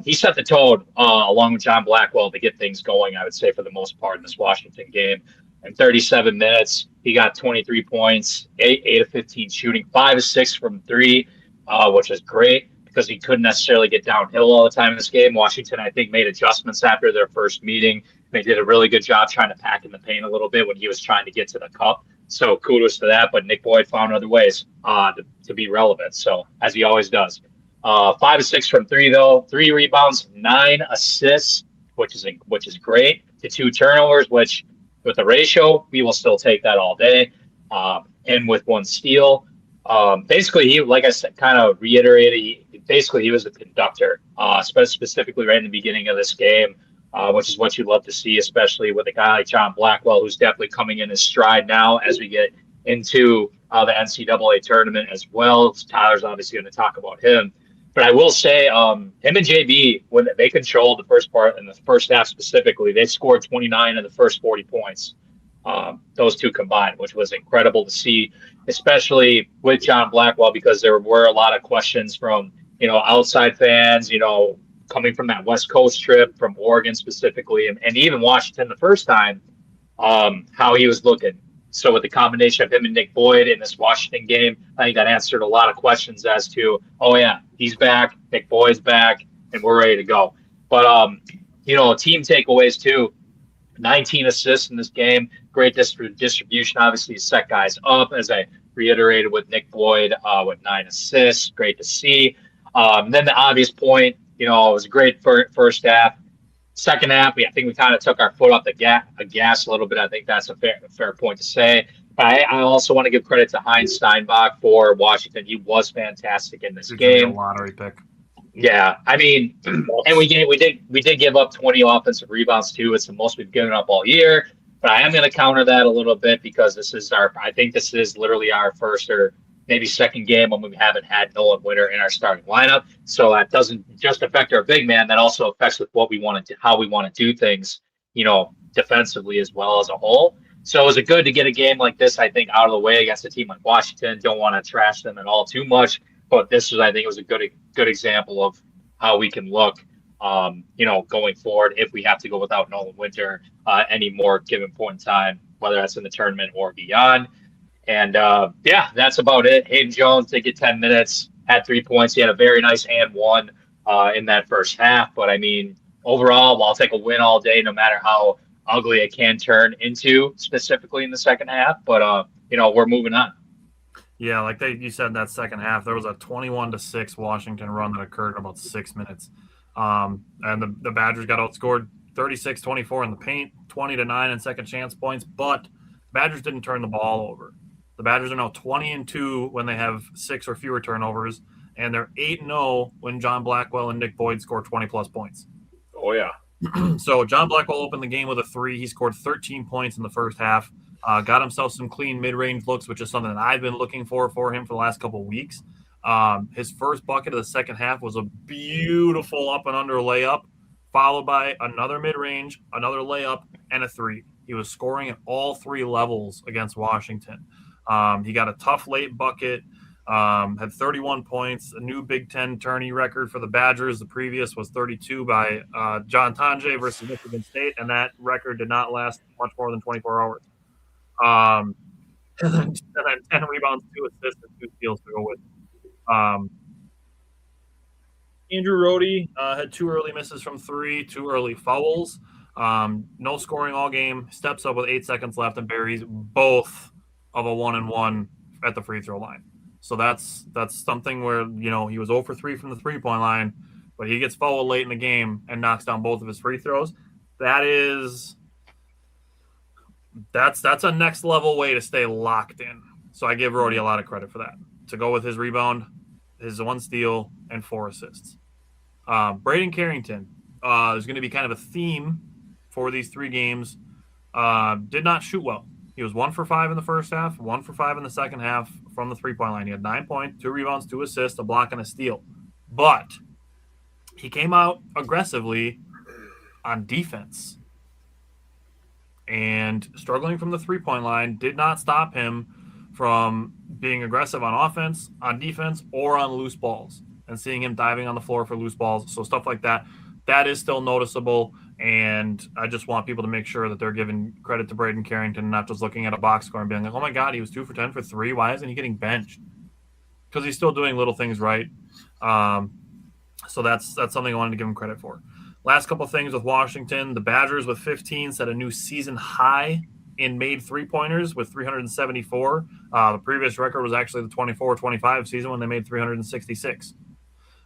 S5: he set the tone along with John Blackwell to get things going, I would say, for the most part in this Washington game. In 37 minutes, he got 23 points, 8 of 15 shooting, 5 of 6 from 3, which is great because he couldn't necessarily get downhill all the time in this game. Washington, I think, made adjustments after their first meeting. They did a really good job trying to pack in the paint a little bit when he was trying to get to the cup. So kudos to that. But Nick Boyd found other ways to be relevant, so as he always does. 5 of 6 from 3, though. 3 rebounds, 9 assists, which is great. To 2 turnovers, which with the ratio, we will still take that all day. And with 1 steal. Basically, he, like I said, kind of reiterated, he was a conductor, specifically right in the beginning of this game, which is what you love to see, especially with a guy like John Blackwell, who's definitely coming in his stride now as we get into the NCAA tournament as well. Tyler's obviously going to talk about him. But I will say, him and JB, when they controlled the first part in the first half specifically, they scored 29 of the first 40 points, those 2 combined, which was incredible to see, especially with John Blackwell, because there were a lot of questions from, outside fans, coming from that West Coast trip, from Oregon specifically, and even Washington the first time, how he was looking. So with the combination of him and Nick Boyd in this Washington game, I think that answered a lot of questions as to, oh yeah, he's back, Nick Boyd's back, and we're ready to go. But, team takeaways too, 19 assists in this game, great distribution. Obviously, set guys up, as I reiterated with Nick Boyd with 9 assists, great to see. Then the obvious point, it was a great first half. Second half, I think we kind of took our foot off the gas a little bit. I think that's a fair point to say. But I also want to give credit to Heinz Steinbach for Washington. He was fantastic in this game.
S3: A lottery pick.
S5: Yeah, I mean, and we did give up 20 offensive rebounds too. It's the most we've given up all year. But I am going to counter that a little bit because I think this is literally our first or maybe second game when we haven't had Nolan Winter in our starting lineup. So that doesn't just affect our big man. That also affects with what we want to do, how we want to do things, defensively as well as a whole. So it was good to get a game like this, I think, out of the way against a team like Washington. Don't want to trash them at all too much. But I think it was a good example of how we can look, going forward if we have to go without Nolan Winter any more given point in time, whether that's in the tournament or beyond. And, that's about it. Hayden Jones did get 10 minutes, had 3 points. He had a very nice and one in that first half. But, I mean, overall, I'll take a win all day, no matter how ugly it can turn into, specifically in the second half. But, we're moving on.
S3: Yeah, like you said, that second half, there was a 21-6 Washington run that occurred in about 6 minutes. And the Badgers got outscored 36-24 in the paint, 20-9 in second chance points. But Badgers didn't turn the ball over. The Badgers are now 20-2 when they have 6 or fewer turnovers, and they're 8-0 when John Blackwell and Nick Boyd score 20-plus points.
S4: Oh, yeah.
S3: So John Blackwell opened the game with a 3. He scored 13 points in the first half, got himself some clean mid-range looks, which is something that I've been looking for him for the last couple of weeks. His first bucket of the second half was a beautiful up and under layup, followed by another mid-range, another layup, and a 3. He was scoring at all 3 levels against Washington. He got a tough late bucket, had 31 points, a new Big Ten tourney record for the Badgers. The previous was 32 by John Tonje versus Michigan State, and that record did not last much more than 24 hours. And then 10 rebounds, 2 assists, and 2 steals to go with. Andrew Rohde had 2 early misses from 3, 2 early fouls. No scoring all game. Steps up with 8 seconds left and buries both of a 1-and-1 at the free throw line. So that's something where, he was 0 for 3 from the 3-point line, but he gets fouled late in the game and knocks down both of his free throws. That's a next level way to stay locked in. So I give Rohde a lot of credit for that. To go with his rebound, his 1 steal, and 4 assists. Braden Carrington, there's going to be kind of a theme for these 3 games. Did not shoot well. He was 1 for 5 in the first half, 1 for 5 in the second half from the 3-point line. He had 9 points, 2 rebounds, 2 assists, a block, and a steal. But he came out aggressively on defense. And struggling from the 3-point line did not stop him from being aggressive on offense, on defense, or on loose balls. And seeing him diving on the floor for loose balls. So stuff like that, that is still noticeable. And I just want people to make sure that they're giving credit to Braden Carrington, not just looking at a box score and being like, oh my God, he was 2 for 10 for 3. Why isn't he getting benched? Because he's still doing little things right. So that's something I wanted to give him credit for. Last couple things with Washington, the Badgers with 15 set a new season high in made 3-pointers with 374. The previous record was actually the 24-25 season when they made 366.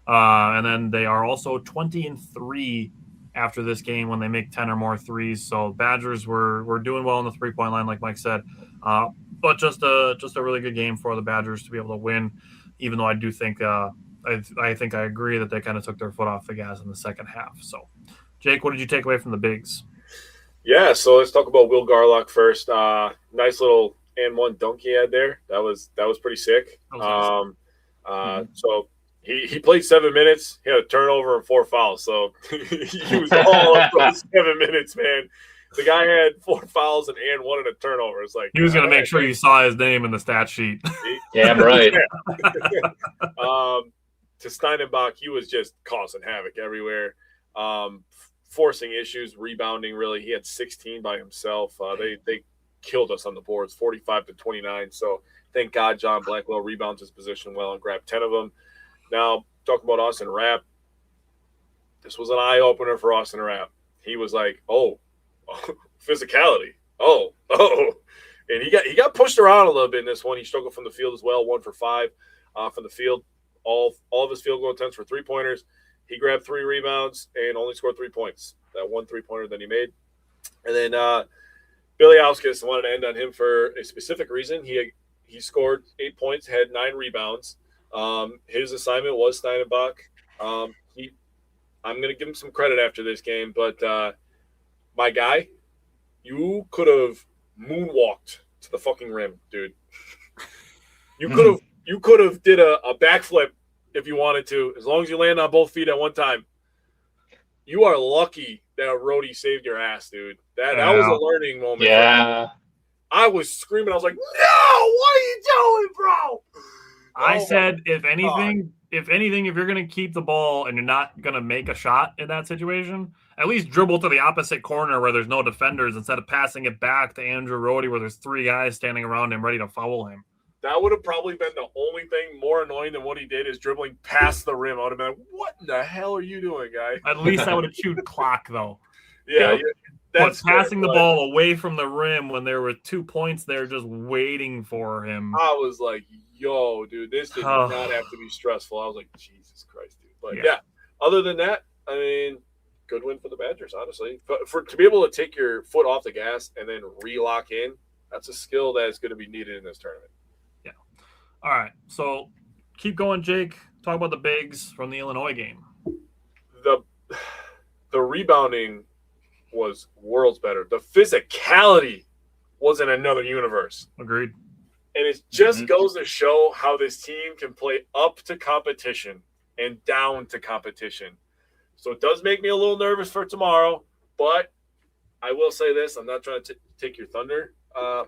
S3: And then they are also 20-3 after this game when they make 10 or more threes. So Badgers were doing well on the 3-point line, like Mike said. But just a really good game for the Badgers to be able to win, even though I do think I think I agree that they kind of took their foot off the gas in the second half. So, Jake, what did you take away from the bigs?
S4: Yeah, so let's talk about Will Garlock first. Nice little and one dunk he had there. That was pretty sick. So he played 7 minutes. He had a turnover and 4 fouls. So he was all of those 7 minutes, man. The guy had 4 fouls and 1 and a turnover. It's like
S3: he was going to make sure you saw his name in the stat sheet.
S5: Yeah, right.
S4: To Steinenbach, he was just causing havoc everywhere, forcing issues, rebounding. Really, he had 16 by himself. They killed us on the boards, 45-29. So thank God John Blackwell rebounds his position well and grabbed 10 of them. Now talking about Austin Rapp, this was an eye opener for Austin Rapp. He was like, oh, physicality, oh, and he got pushed around a little bit in this one. He struggled from the field as well, 1 for 5 from the field. All of his field goal attempts for 3-pointers. He grabbed 3 rebounds and only scored 3 points. That 1 3-pointer that he made. And then Billy Auskis, wanted to end on him for a specific reason. He scored 8 points, had 9 rebounds. His assignment was Steinenbach. I'm going to give him some credit after this game, but my guy, you could have moonwalked to the fucking rim, dude. You could have did a backflip if you wanted to, as long as you land on both feet at one time. You are lucky that Rohde saved your ass, dude. That was a learning moment.
S5: Yeah.
S4: I was screaming. I was like, no, what are you doing, bro?
S3: I said, if anything, if you're going to keep the ball and you're not going to make a shot in that situation, at least dribble to the opposite corner where there's no defenders instead of passing it back to Andrew Rohde where there's 3 guys standing around him ready to foul him.
S4: That would have probably been the only thing more annoying than what he did is dribbling past the rim. I would have been like, what in the hell are you doing, guy?
S3: At least I would have chewed clock, though.
S4: Yeah.
S3: But passing the ball away from the rim when there were 2 points there just waiting for him.
S4: I was like, yo, dude, this did not have to be stressful. I was like, Jesus Christ, dude. But, yeah, other than that, I mean, good win for the Badgers, honestly. But to be able to take your foot off the gas and then re-lock in, that's a skill that is going to be needed in this tournament.
S3: All right, so keep going, Jake. Talk about the bigs from the Illinois game.
S4: The rebounding was worlds better. The physicality was in another universe.
S3: Agreed.
S4: And it just goes to show how this team can play up to competition and down to competition. So it does make me a little nervous for tomorrow, but I will say this. I'm not trying to take your thunder,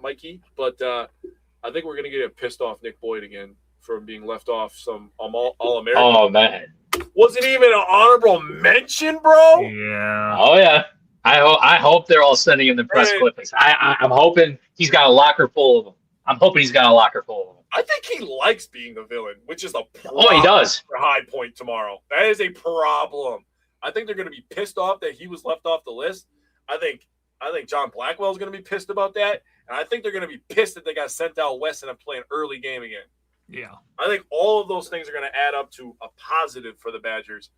S4: Mikey, but I think we're going to get a pissed off Nick Boyd again for being left off some All-American.
S5: Oh, man.
S4: Wasn't even an honorable mention, bro?
S3: Yeah.
S5: Oh, yeah. I hope they're all sending him the press clippings. I'm hoping he's got a locker full of them. I'm hoping he's got a locker full of them.
S4: I think he likes being the villain, which is a problem.
S5: Oh, he does.
S4: For High Point tomorrow. That is a problem. I think they're going to be pissed off that he was left off the list. I think John Blackwell is going to be pissed about that, and I think they're going to be pissed that they got sent out west and have to play an early game again.
S3: Yeah.
S4: I think all of those things are going to add up to a positive for the Badgers.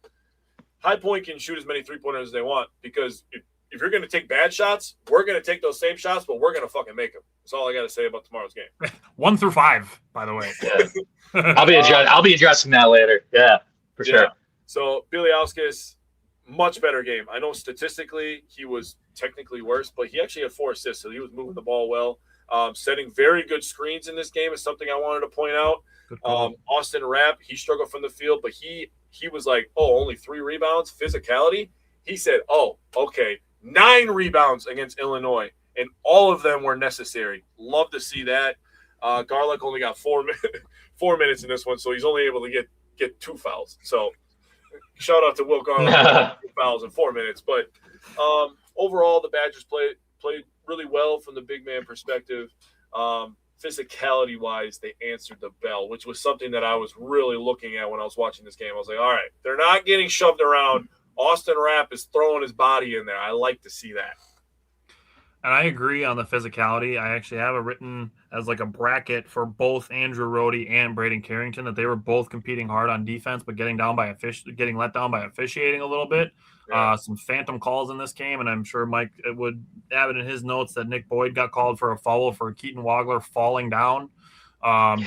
S4: High Point can shoot as many three-pointers as they want because if you're going to take bad shots, we're going to take those same shots, but we're going to fucking make them. That's all I got to say about tomorrow's game.
S3: 1 through 5, by the way.
S5: Yeah. I'll be addressing that later. Yeah, for sure.
S4: So Biliauskas, much better game. I know statistically he was technically worse, but he actually had 4 assists, so he was moving the ball well. Setting very good screens in this game is something I wanted to point out. Austin Rapp, he struggled from the field, but he was like, only 3 rebounds, physicality. He said, okay, 9 rebounds against Illinois, and all of them were necessary. Love to see that. Garlick only got 4 minutes in this one, so he's only able to get 2 fouls. So shout out to Will Garlick, 2 fouls in 4 minutes. But overall, the Badgers played really well from the big man perspective. Physicality-wise, they answered the bell, which was something that I was really looking at when I was watching this game. I was like, all right, they're not getting shoved around. Austin Rapp is throwing his body in there. I like to see that.
S3: And I agree on the physicality. I actually have it written as like a bracket for both Andrew Rohde and Braden Carrington that they were both competing hard on defense, but getting let down by officiating a little bit. Yeah. Some phantom calls in this game, and I'm sure Mike would have it in his notes that Nick Boyd got called for a foul for Keaton Wagler falling down,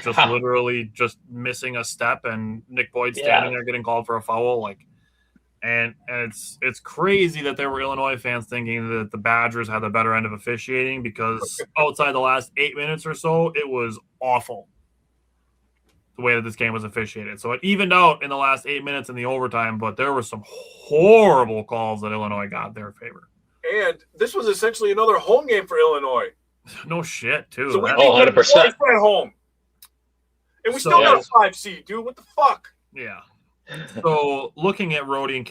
S3: just literally just missing a step, and Nick Boyd standing there getting called for a foul, And it's crazy that there were Illinois fans thinking that the Badgers had the better end of officiating because outside the last 8 minutes or so, it was awful the way that this game was officiated. So it evened out in the last 8 minutes in the overtime, but there were some horrible calls that Illinois got in their favor.
S4: And this was essentially another home game for Illinois.
S3: No shit, too.
S4: So we 100% at home. And we still got a 5 seed, dude. What the fuck?
S3: Yeah. So looking at Rohde and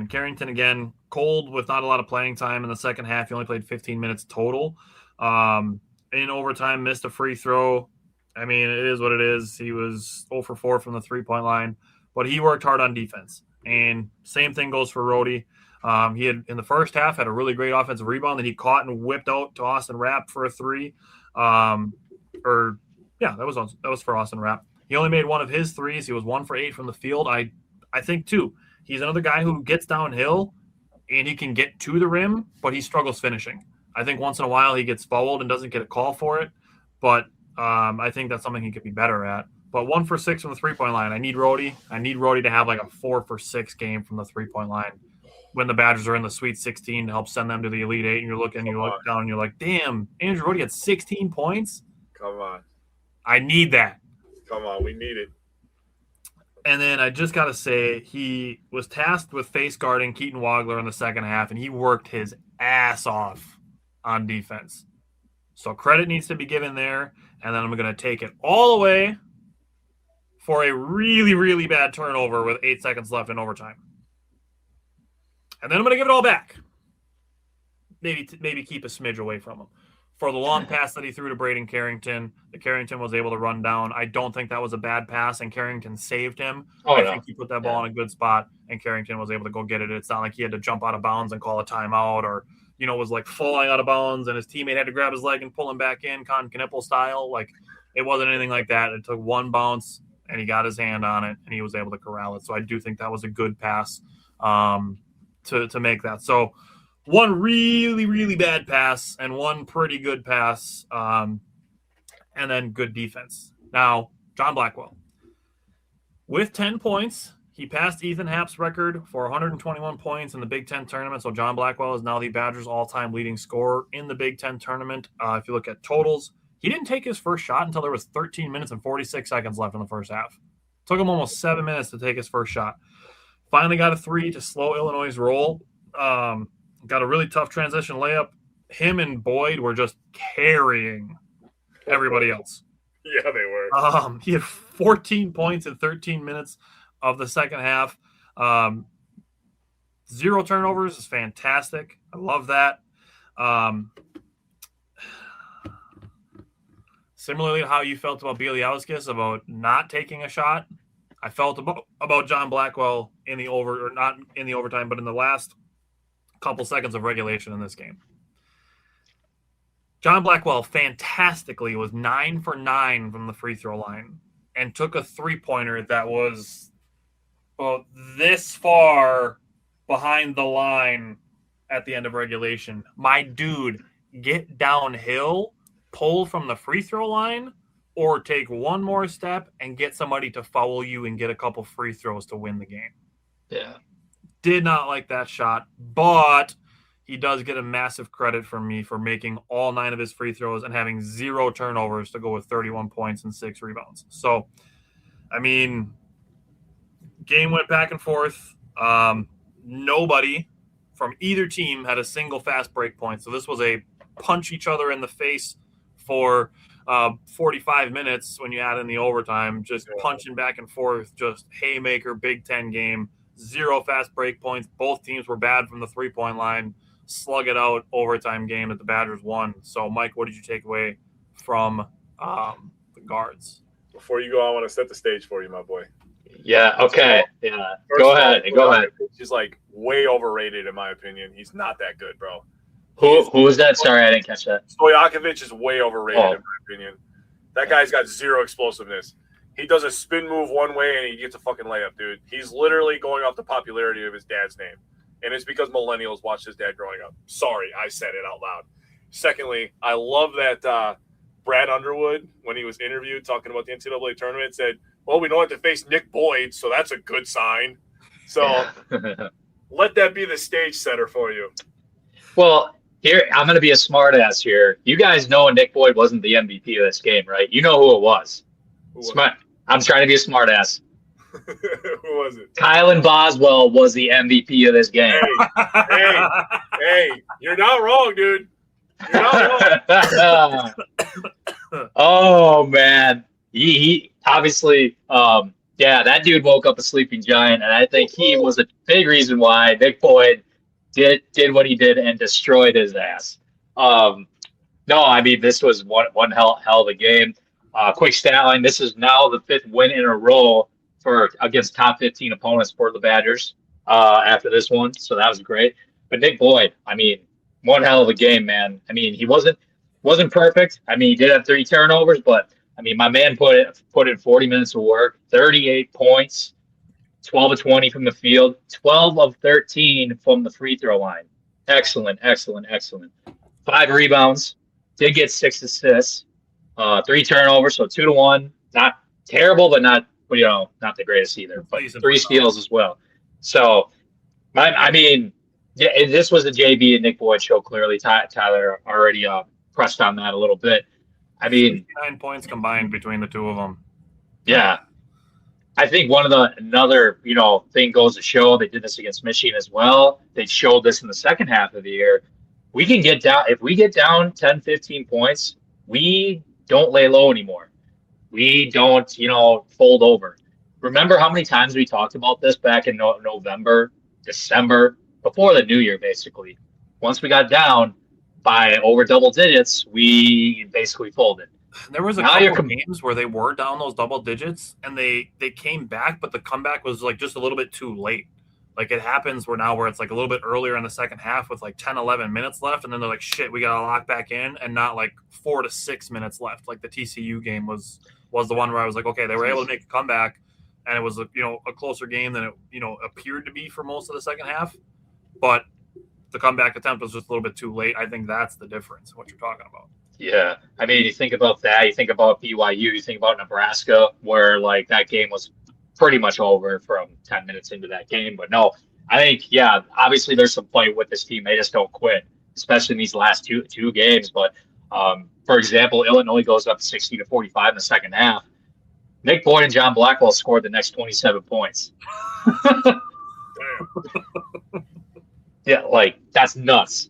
S3: Carrington again, cold with not a lot of playing time in the second half. He only played 15 minutes total. In overtime, missed a free throw. I mean, it is what it is. He was 0 for 4 from the three-point line, but he worked hard on defense. And same thing goes for Rohde. He had in the first half had a really great offensive rebound that he caught and whipped out to Austin Rapp for a 3. That was for Austin Rapp. He only made one of his threes. He was 1 for 8 from the field. I think, too, he's another guy who gets downhill and he can get to the rim, but he struggles finishing. I think once in a while he gets fouled and doesn't get a call for it, but I think that's something he could be better at. But 1 for 6 from the three-point line. I need Rohde to have like a 4 for 6 game from the three-point line when the Badgers are in the Sweet 16 to help send them to the Elite 8, and you look down and you're like, damn, Andrew Rohde had 16 points?
S4: Come on.
S3: I need that.
S4: Come on, we need it.
S3: And then I just got to say, he was tasked with face guarding Keaton Wagler in the second half, and he worked his ass off on defense. So credit needs to be given there, and then I'm going to take it all the way for a really, really bad turnover with 8 seconds left in overtime. And then I'm going to give it all back. Maybe keep a smidge away from him. For the long pass that he threw to Braden Carrington, the Carrington was able to run down. I don't think that was a bad pass, and Carrington saved him. I think he put that ball in a good spot, and Carrington was able to go get it. It's not like he had to jump out of bounds and call a timeout or, was like falling out of bounds, and his teammate had to grab his leg and pull him back in, Con Knippel style. Like, it wasn't anything like that. It took one bounce, and he got his hand on it, and he was able to corral it. So I do think that was a good pass to make that. So one really, really bad pass and one pretty good pass, and then good defense. Now, John Blackwell. With 10 points, he passed Ethan Happ's record for 121 points in the Big Ten tournament. So John Blackwell is now the Badgers' all-time leading scorer in the Big Ten tournament. If you look at totals, he didn't take his first shot until there was 13 minutes and 46 seconds left in the first half. Took him almost 7 minutes to take his first shot. Finally got a three to slow Illinois' roll. Got a really tough transition layup. Him and Boyd were just carrying everybody else.
S4: Yeah, they were.
S3: He had 14 points in 13 minutes of the second half. 0 turnovers is fantastic. I love that. Similarly to how you felt about Bieliauskas about not taking a shot, I felt about John Blackwell not in the overtime, but in the last couple seconds of regulation in this game. John Blackwell fantastically was 9 for 9 from the free throw line and took a three-pointer that was this far behind the line at the end of regulation. My dude, get downhill, pull from the free throw line, or take one more step and get somebody to foul you and get a couple free throws to win the game.
S5: Yeah.
S3: Did not like that shot, but he does get a massive credit from me for making all 9 of his free throws and having 0 turnovers to go with 31 points and 6 rebounds. So, I mean, game went back and forth. Nobody from either team had a single fast break point. So this was a punch each other in the face for 45 minutes when you add in the overtime, just punching back and forth, just haymaker, Big Ten game, 0 fast break points. Both teams were bad from the three-point line. Slug it out overtime game that the Badgers won. So, Mike, what did you take away from the guards?
S4: Before you go, I want to set the stage for you, my boy.
S5: Yeah, okay. Yeah. Go ahead.
S4: He's like way overrated in my opinion. He's not that good, bro.
S5: Who was that? Sorry, I didn't catch that.
S4: Stojakovic is way overrated in my opinion. That guy's got 0 explosiveness. He does a spin move one way and he gets a fucking layup, dude. He's literally going off the popularity of his dad's name. And it's because millennials watched his dad growing up. Sorry, I said it out loud. Secondly, I love that Brad Underwood, when he was interviewed talking about the NCAA tournament, said, well, we don't have to face Nick Boyd, so that's a good sign. So let that be the stage setter for you.
S5: Well, here, I'm going to be a smart ass here. You guys know Nick Boyd wasn't the MVP of this game, right? You know who it was. I'm trying to be a smart ass.
S4: Who was it?
S5: Kylan Boswell was the MVP of this game.
S4: Hey, you're not wrong, dude. You're not wrong.
S5: Oh, man. He obviously, that dude woke up a sleeping giant, and I think he was a big reason why Nick Boyd did what he did and destroyed his ass. No, I mean, this was one hell of a game. Quick stat line, this is now the 5th win in a row against top 15 opponents for the Badgers after this one. So that was great. But Nick Boyd, I mean, one hell of a game, man. I mean, he wasn't perfect. I mean, he did have 3 turnovers, but I mean, my man put in 40 minutes of work, 38 points, 12 of 20 from the field, 12 of 13 from the free throw line. Excellent. 5 rebounds, did get 6 assists, 3 turnovers, so 2-1. Not terrible, but not the greatest either. But 3 steals as well. So, I mean, this was a JB and Nick Boyd show. Clearly, Tyler already pressed on that a little bit. I mean,
S3: 9 points combined between the two of them.
S5: Yeah, I think another thing goes to show they did this against Michigan as well. They showed this in the second half of the year. We can get down if we get down 10, 15 points. We don't lay low anymore. We don't fold over. Remember how many times we talked about this back in November, December, before the new year, basically. Once we got down by over double digits, we basically folded.
S3: There was a couple games where they were down those double digits and they came back, but the comeback was like just a little bit too late. Like it happens where it's like a little bit earlier in the second half with like 10, 11 minutes left. And then they're like, shit, we got to lock back in, and not like 4 to 6 minutes left. Like the TCU game was the one where I was like, okay, they were able to make a comeback, and it was a closer game than it appeared to be for most of the second half. But the comeback attempt was just a little bit too late. I think that's the difference, what you're talking about.
S5: Yeah. I mean, you think about that, you think about BYU, you think about Nebraska, where like that game was pretty much over from 10 minutes into that game. But no, I think, yeah, obviously there's some point with this team. They just don't quit, especially in these last two games. But for example, Illinois goes up 60-45 in the second half. Nick Boyd and John Blackwell scored the next 27 points. Yeah, like that's nuts.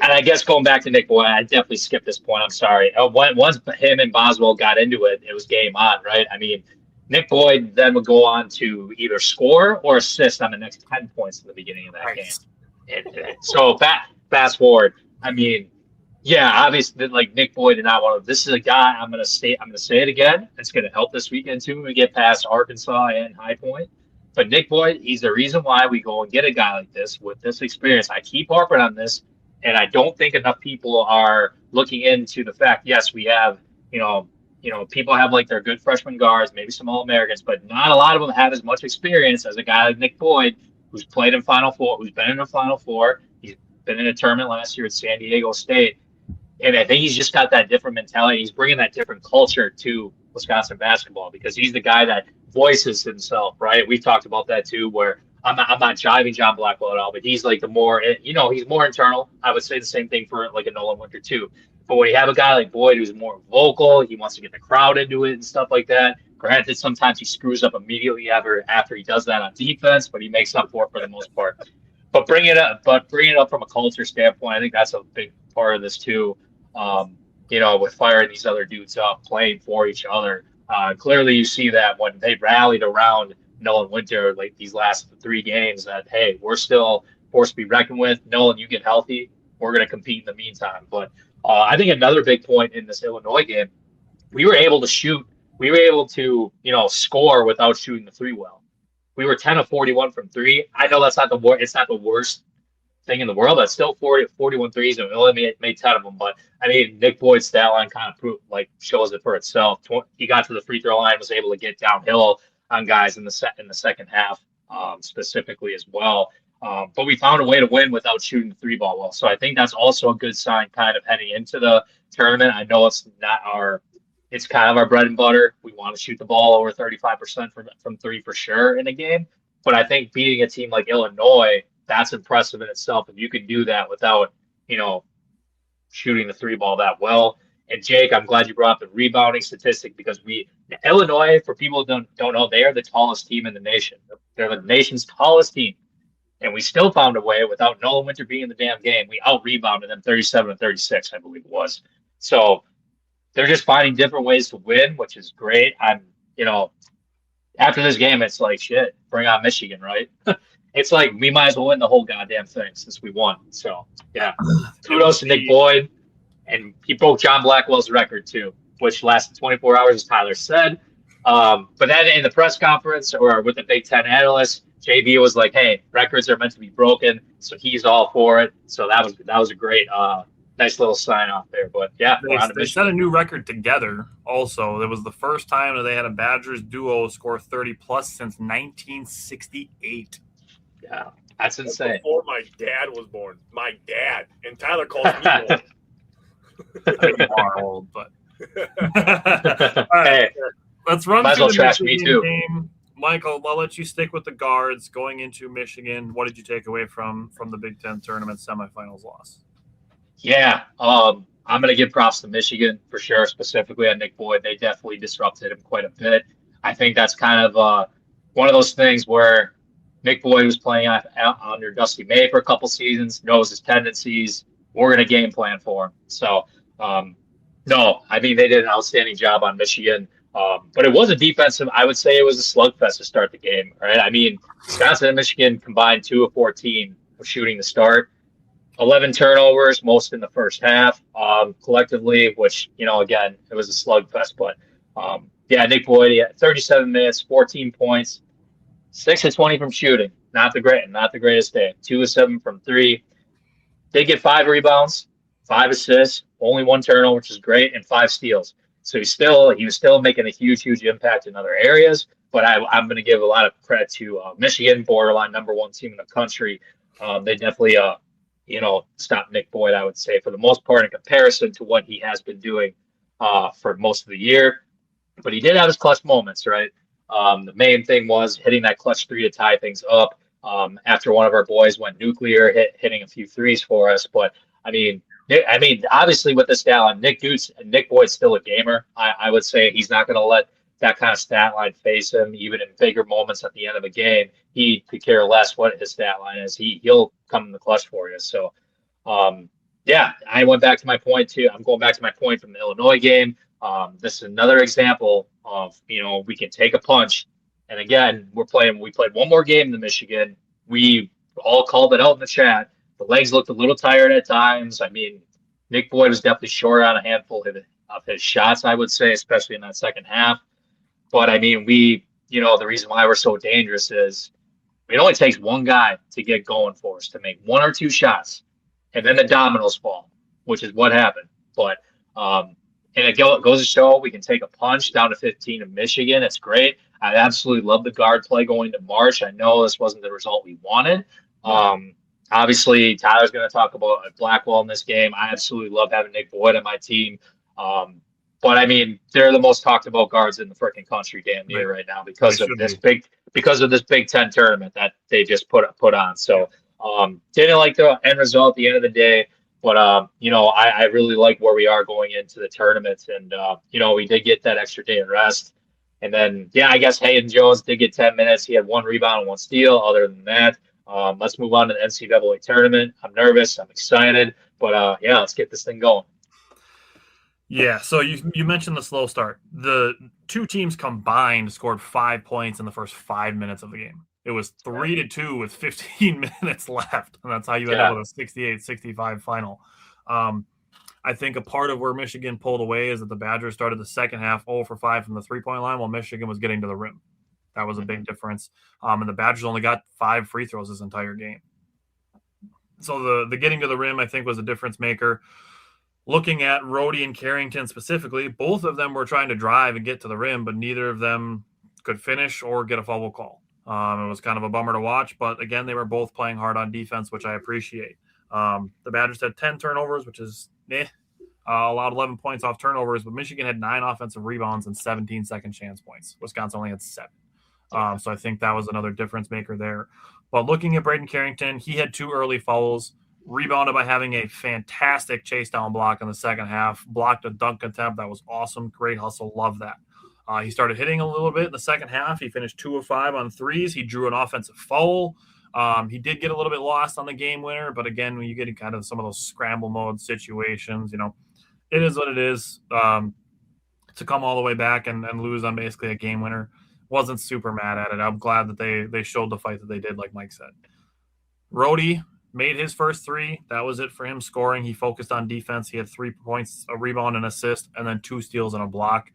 S5: And I guess going back to Nick Boyd, I definitely skipped this point. I'm sorry. Once him and Boswell got into it, it was game on, right? I mean, Nick Boyd then would go on to either score or assist on the next 10 points at the beginning of that game. So fast forward. I mean, yeah, obviously, like Nick Boyd did not want to. This is a guy. I'm gonna say it again. It's gonna help this weekend too when we get past Arkansas and High Point. But Nick Boyd, he's the reason why we go and get a guy like this with this experience. I keep harping on this. And I don't think enough people are looking into the fact, yes, we have, people have like their good freshman guards, maybe some All-Americans, but not a lot of them have as much experience as a guy like Nick Boyd, who's played in Final Four, who's been in a Final Four. He's been in a tournament last year at San Diego State. And I think he's just got that different mentality. He's bringing that different culture to Wisconsin basketball because he's the guy that voices himself, right? We've talked about that too, where I'm not jiving John Blackwell at all, but he's like he's more internal. I would say the same thing for like a Nolan Winter too. But when you have a guy like Boyd who's more vocal, he wants to get the crowd into it and stuff like that. Granted, sometimes he screws up immediately after he does that on defense, but he makes up for it for the most part. But bringing it up from a culture standpoint, I think that's a big part of this too. With firing these other dudes up, playing for each other. Clearly, you see that when they rallied around Nolan Winter, like these last 3 games, that, hey, we're still forced to be reckoned with. Nolan, you get healthy, we're going to compete in the meantime. But I think another big point in this Illinois game, we were able to score without shooting the 3 well. We were 10 of 41 from 3. I know it's not the worst thing in the world. That's still 41 threes, and we only made 10 of them. But I mean, Nick Boyd's stat line kind of shows it for itself. He got to the free throw line, was able to get downhill on guys in the second half, specifically as well. But we found a way to win without shooting the 3 ball well. So I think that's also a good sign kind of heading into the tournament. I know it's kind of our bread and butter. We want to shoot the ball over 35% from 3 for sure in a game. But I think beating a team like Illinois, that's impressive in itself. If you can do that without, shooting the 3 ball that well. And Jake, I'm glad you brought up the rebounding statistic because Illinois, for people who don't know, they are the tallest team in the nation. They're the nation's tallest team. And we still found a way without Nolan Winter being in the damn game. We out-rebounded them 37-36, I believe it was. So they're just finding different ways to win, which is great. After this game, it's like, shit, bring on Michigan, right? It's like we might as well win the whole goddamn thing since we won. So, yeah. Kudos to Nick Boyd. And he broke John Blackwell's record, too, which lasted 24 hours, as Tyler said. But then in the press conference or with the Big Ten analysts, JB was like, hey, records are meant to be broken. So he's all for it. So that was a great, nice little sign off there. But, yeah.
S3: They set a new record together also. It was the first time that they had a Badgers duo score 30-plus since 1968.
S5: Yeah, that's insane.
S4: Before my dad was born. My dad. And Tyler calls me old.
S3: You are old, but all right, let's run through the Michigan game. Michael, I'll let you stick with the guards going into Michigan. What did you take away from the Big Ten tournament semifinals loss?
S5: Yeah, I'm going to give props to Michigan for sure, specifically on Nick Boyd. They definitely disrupted him quite a bit. I think that's kind of one of those things where Nick Boyd was playing under Dusty May for a couple seasons, knows his tendencies. We're going to game plan for him. So, no, I mean, they did an outstanding job on Michigan. But it was a defensive, I would say it was a slugfest to start the game, right? I mean, Wisconsin and Michigan combined 2 of 14 of shooting to start. 11 turnovers, most in the first half, collectively, which, again, it was a slugfest. But, yeah, Nick Boyd, 37 minutes, 14 points, 6 of 20 from shooting. Not the greatest day. 2 of 7 from 3. Did get 5 rebounds, 5 assists, only 1 turnover, which is great, and 5 steals. So he was still making a huge impact in other areas. But I'm going to give a lot of credit to Michigan, borderline #1 team in the country. They definitely, stop Nick Boyd, I would say, for the most part, in comparison to what he has been doing for most of the year. But he did have his clutch moments, right? The main thing was hitting that clutch three to tie things up after one of our boys went nuclear, hitting a few threes for us. But, obviously with the stat line, Nick Boyd's still a gamer. I would say he's not going to let that kind of stat line face him, even in bigger moments at the end of a game. He could care less what his stat line is. He'll come in the clutch for you. So, I went back to my point too. I'm going back to my point from the Illinois game. This is another example of, we can take a punch. And again, we played one more game than Michigan. We all called it out in the chat. The legs looked a little tired at times. Nick Boyd was definitely short on a handful of his shots, I would say, especially in that second half. But the reason why we're so dangerous is it only takes one guy to get going for us, to make one or two shots, and then the dominoes fall, which is what happened. But and it goes to show we can take a punch down to 15 in Michigan. It's great. I absolutely love the guard play going to March. I know this wasn't the result we wanted. Obviously, Tyler's going to talk about Blackwell in this game. I absolutely love having Nick Boyd on my team. But they're the most talked about guards in the freaking country damn near right now because of this Big Ten tournament that they just put on. So didn't like the end result at the end of the day, but I really like where we are going into the tournament, and we did get that extra day of rest, and then I guess Hayden Jones did get 10 minutes. He had 1 rebound and 1 steal. Other than that, let's move on to the NCAA tournament. I'm nervous. I'm excited, but let's get this thing going.
S3: Yeah, so you mentioned the slow start. The two teams combined scored 5 points in the first 5 minutes of the game. It was 3-2 with 15 minutes left, and that's how you end up with a 68-65 final. I think a part of where Michigan pulled away is that the Badgers started the second half 0 for 5 from the three-point line while Michigan was getting to the rim. That was a big difference. And the Badgers only got 5 free throws this entire game. So the getting to the rim, I think, was a difference maker. Looking at Rhodey and Carrington specifically, both of them were trying to drive and get to the rim, but neither of them could finish or get a foul call. It was kind of a bummer to watch, but again, they were both playing hard on defense, which I appreciate. The Badgers had 10 turnovers, which is allowed 11 points off turnovers, but Michigan had 9 offensive rebounds and 17 second chance points. Wisconsin only had 7. So I think that was another difference maker there. But looking at Braden Carrington, he had 2 early fouls, rebounded by having a fantastic chase down block in the second half, blocked a dunk attempt. That was awesome. Great hustle. Love that. He started hitting a little bit in the second half. He finished 2 of 5 on threes. He drew an offensive foul. He did get a little bit lost on the game winner, but again, when you get in kind of some of those scramble mode situations, it is what it is. To come all the way back and lose on basically a game winner, wasn't super mad at it. I'm glad that they showed the fight that they did, like Mike said. Rhodey made his first 3. That was it for him scoring. He focused on defense. He had 3 points, a rebound, an assist, and then 2 steals and a block.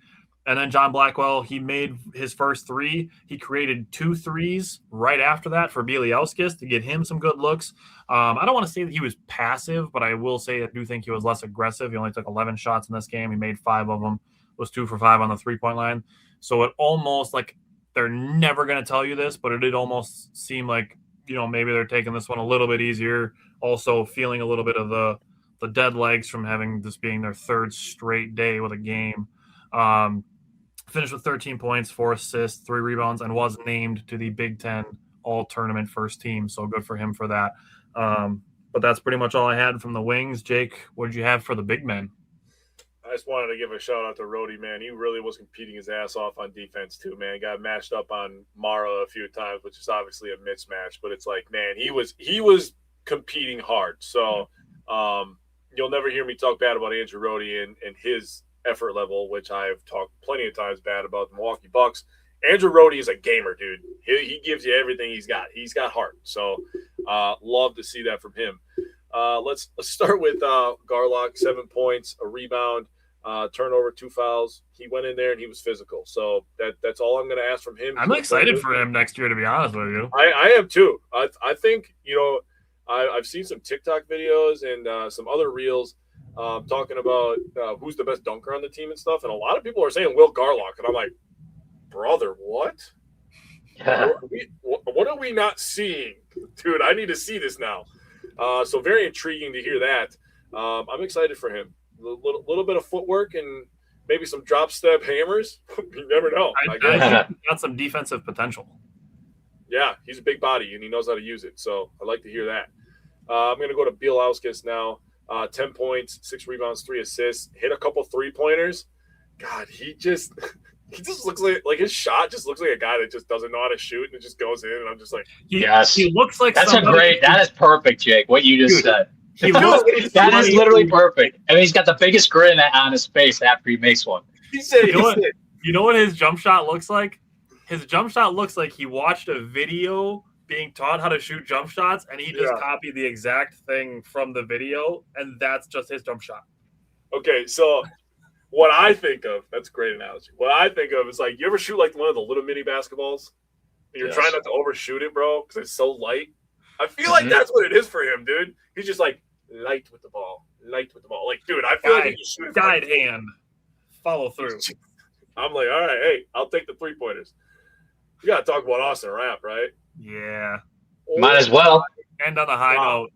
S3: And then John Blackwell, he made his first 3. He created 2 threes right after that for Bieliauskas to get him some good looks. I don't want to say that he was passive, but I will say I do think he was less aggressive. He only took 11 shots in this game. He made 5 of them. Was 2 for 5 on the 3-point line. So it almost like they're never going to tell you this, but it did almost seem like, maybe they're taking this one a little bit easier. Also feeling a little bit of the dead legs from having this being their 3rd straight day with a game. Finished with 13 points, 4 assists, 3 rebounds, and was named to the Big Ten All-Tournament first team. So good for him for that. But that's pretty much all I had from the wings. Jake, what did you have for the big men?
S4: I just wanted to give a shout out to Rhodey, man. He really was competing his ass off on defense too, man. Got matched up on Mara a few times, which is obviously a mismatch, but it's like, man, he was competing hard. So you'll never hear me talk bad about Andrew Rhodey and his effort level, which I've talked plenty of times bad about the Milwaukee Bucks. Andrew Rhodey is a gamer, dude. He gives you everything he's got. He's got heart. So love to see that from him. Let's start with Garlock, 7 points, a rebound, turnover, 2 fouls. He went in there and he was physical. So that's all I'm going to ask from him.
S3: I'm excited for him next year, to be honest with you.
S4: I am too. I think, I've seen some TikTok videos and some other reels talking about who's the best dunker on the team and stuff. And a lot of people are saying Will Garlock. And I'm like, brother, what? What are we not seeing? Dude, I need to see this now. So very intriguing to hear that. I'm excited for him. A little bit of footwork and maybe some drop step hammers. You never know.
S3: I think he's got some defensive potential.
S4: Yeah, he's a big body and he knows how to use it. So I like to hear that. I'm going to go to Bielauskas now. 10 points, 6 rebounds, 3 assists. Hit a couple 3-pointers. God, he just looks like his shot just looks like a guy that just doesn't know how to shoot and it just goes in. And I'm just like,
S3: he looks like
S5: that is perfect, Jake. What you just said. That is literally perfect. I mean, he's got the biggest grin on his face after he makes one.
S3: You know what his jump shot looks like? His jump shot looks like he watched a video being taught how to shoot jump shots, and he just copied the exact thing from the video, and that's just his jump shot.
S4: Okay, so what I think of, that's a great analogy. What I think of is like, you ever shoot like one of the little mini basketballs? And you're trying not to overshoot it, bro, because it's so light. I feel like that's what it is for him, dude. He's just like, light with the ball. Like, dude, I feel like he shoot
S3: guide hand. Follow through.
S4: I'm like, all right, hey, I'll take the 3-pointers. You got to talk about Austin Rapp, right?
S3: Yeah.
S5: Might as well.
S3: End on a high note.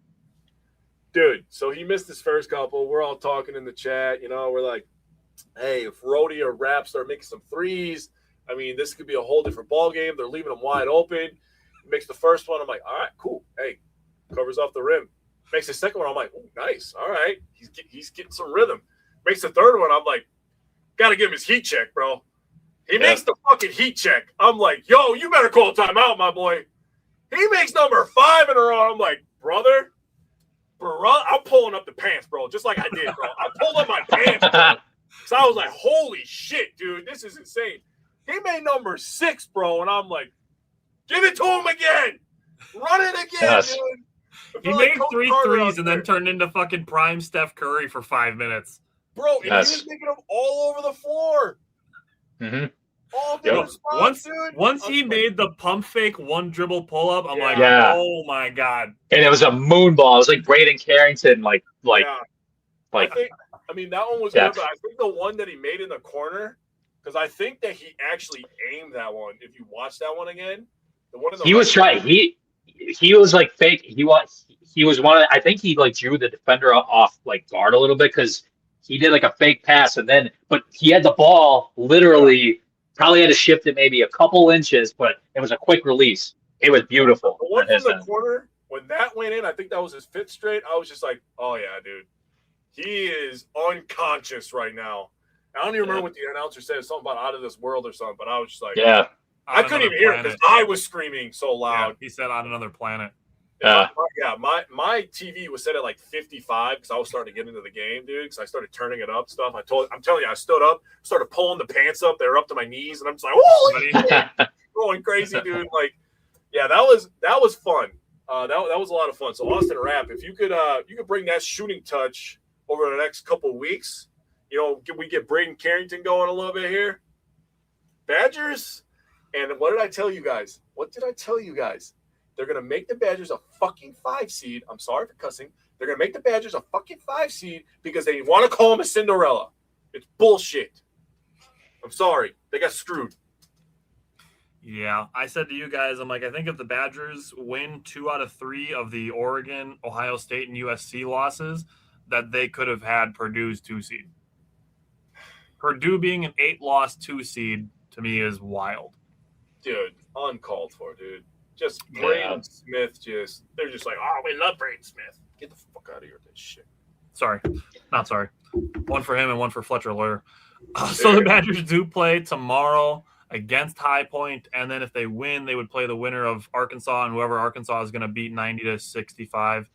S4: Dude, so he missed his first couple. We're all talking in the chat. You know, we're like, hey, if Rhodey or Rapp start making some threes, I mean, this could be a whole different ball game. They're leaving them wide open. He makes the first one. I'm like, all right, cool. Hey, covers off the rim. Makes the second one. I'm like, oh, nice. All right. He's getting some rhythm. Makes the third one. I'm like, got to give him his heat check, bro. He makes the fucking heat check. I'm like, yo, you better call timeout, my boy. He makes number 5 in a row. I'm like, brother, I'm pulling up the pants, bro, just like I did, bro. I pulled up my pants, bro. So I was like, holy shit, dude, this is insane. He made number 6, bro, and I'm like, give it to him again. Run it again, dude.
S3: He made 3 threes and then turned into fucking prime Steph Curry for 5 minutes.
S4: Bro, and he was making them all over the floor.
S5: Mm-hmm.
S3: Once he made the pump fake 1 dribble pull up, I'm like, oh my god!
S5: And it was a moon ball. It was like Braden Carrington, like.
S4: I mean, that one was good, but I think the one that he made in the corner, because I think that he actually aimed that one. If you watch that one again, the one in the
S5: he was trying. He was like fake. He was one of. I think he like drew the defender off like guard a little bit because he did like a fake pass but he had the ball literally. Probably had to shift it maybe a couple inches, but it was a quick release. It was beautiful.
S4: The one from the corner, when that went in, I think that was his 5th straight. I was just like, oh, yeah, dude. He is unconscious right now. I don't even remember what the announcer said. Something about out of this world or something, but I was just like, I couldn't even hear it because I was screaming so loud.
S3: Yeah, he said on another planet.
S4: My TV was set at like 55 because I was starting to get into the game, dude. Because I started turning it up stuff. I'm telling you, I stood up, started pulling the pants up. They were up to my knees, and I'm just like, holy shit, going crazy, dude. Like, yeah, that was fun. That was a lot of fun. So Austin Rapp, if you could bring that shooting touch over the next couple of weeks, you know, can we get Braden Carrington going a little bit here? Badgers, and what did I tell you guys? They're going to make the Badgers a fucking 5 seed. I'm sorry for cussing. They're going to make the Badgers a fucking 5 seed because they want to call them a Cinderella. It's bullshit. I'm sorry. They got screwed.
S3: Yeah. I said to you guys, I'm like, I think if the Badgers win 2 out of 3 of the Oregon, Ohio State, and USC losses, that they could have had Purdue's 2 seed. Purdue being an 8-loss 2 seed to me is wild.
S4: Dude, uncalled for, dude. Just Braden Smith, they're just like, oh, we love Braden Smith. Get the fuck out of here with this shit.
S3: Sorry. Not sorry. One for him and one for Fletcher Lawyer. So the Badgers do play tomorrow against High Point, and then if they win, they would play the winner of Arkansas, and whoever Arkansas is going to beat 90-65.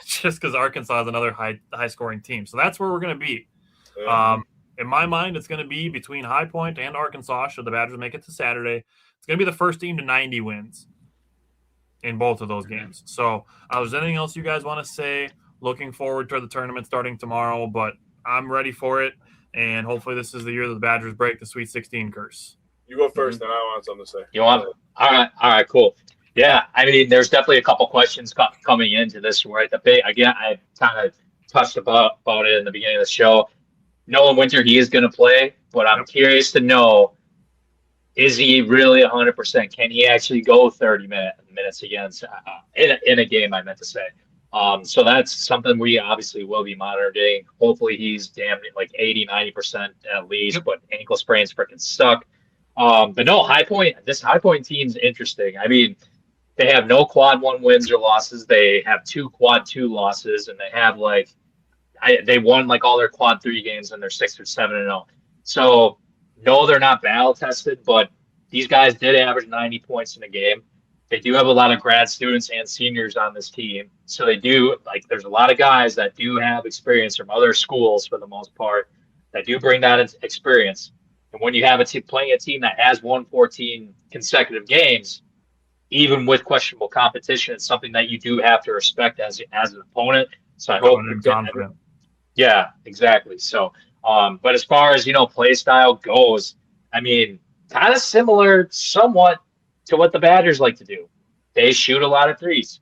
S3: Just because Arkansas is another high-scoring team. So that's where we're going to be. In my mind, it's going to be between High Point and Arkansas, should the Badgers make it to Saturday. It's going to be the first team to 90 wins in both of those games. So is there anything else you guys want to say? Looking forward to the tournament starting tomorrow, but I'm ready for it, and hopefully this is the year that the Badgers break the Sweet 16 curse.
S4: You go first, then I want something to say.
S5: You want it? All right, cool. Yeah, I mean, there's definitely a couple questions coming into this, right? Again, I kind of touched about it in the beginning of the show. Nolan Winter, he is going to play, but I'm curious to know is he really 100%? Can he actually go 30 minutes against in a game, I meant to say. So that's something we obviously will be monitoring. Hopefully he's damn like 80, 90% at least, but ankle sprains freaking suck. But no, this High Point team's interesting. I mean, they have no quad 1 wins or losses. They have 2 quad 2 losses, and they have they won like all their quad 3 games, and they're 6 or 7-0. So no, they're not battle tested, but these guys did average 90 points in a game. They do have a lot of grad students and seniors on this team. So they do, there's a lot of guys that do have experience from other schools for the most part that do bring that experience. And when you have playing a team that has won 14 consecutive games, even with questionable competition, it's something that you do have to respect as an opponent. So I hope you're confident. Yeah, exactly. So, but as far as, play style goes, I mean, kind of similar somewhat to what the Badgers like to do. They shoot a lot of threes.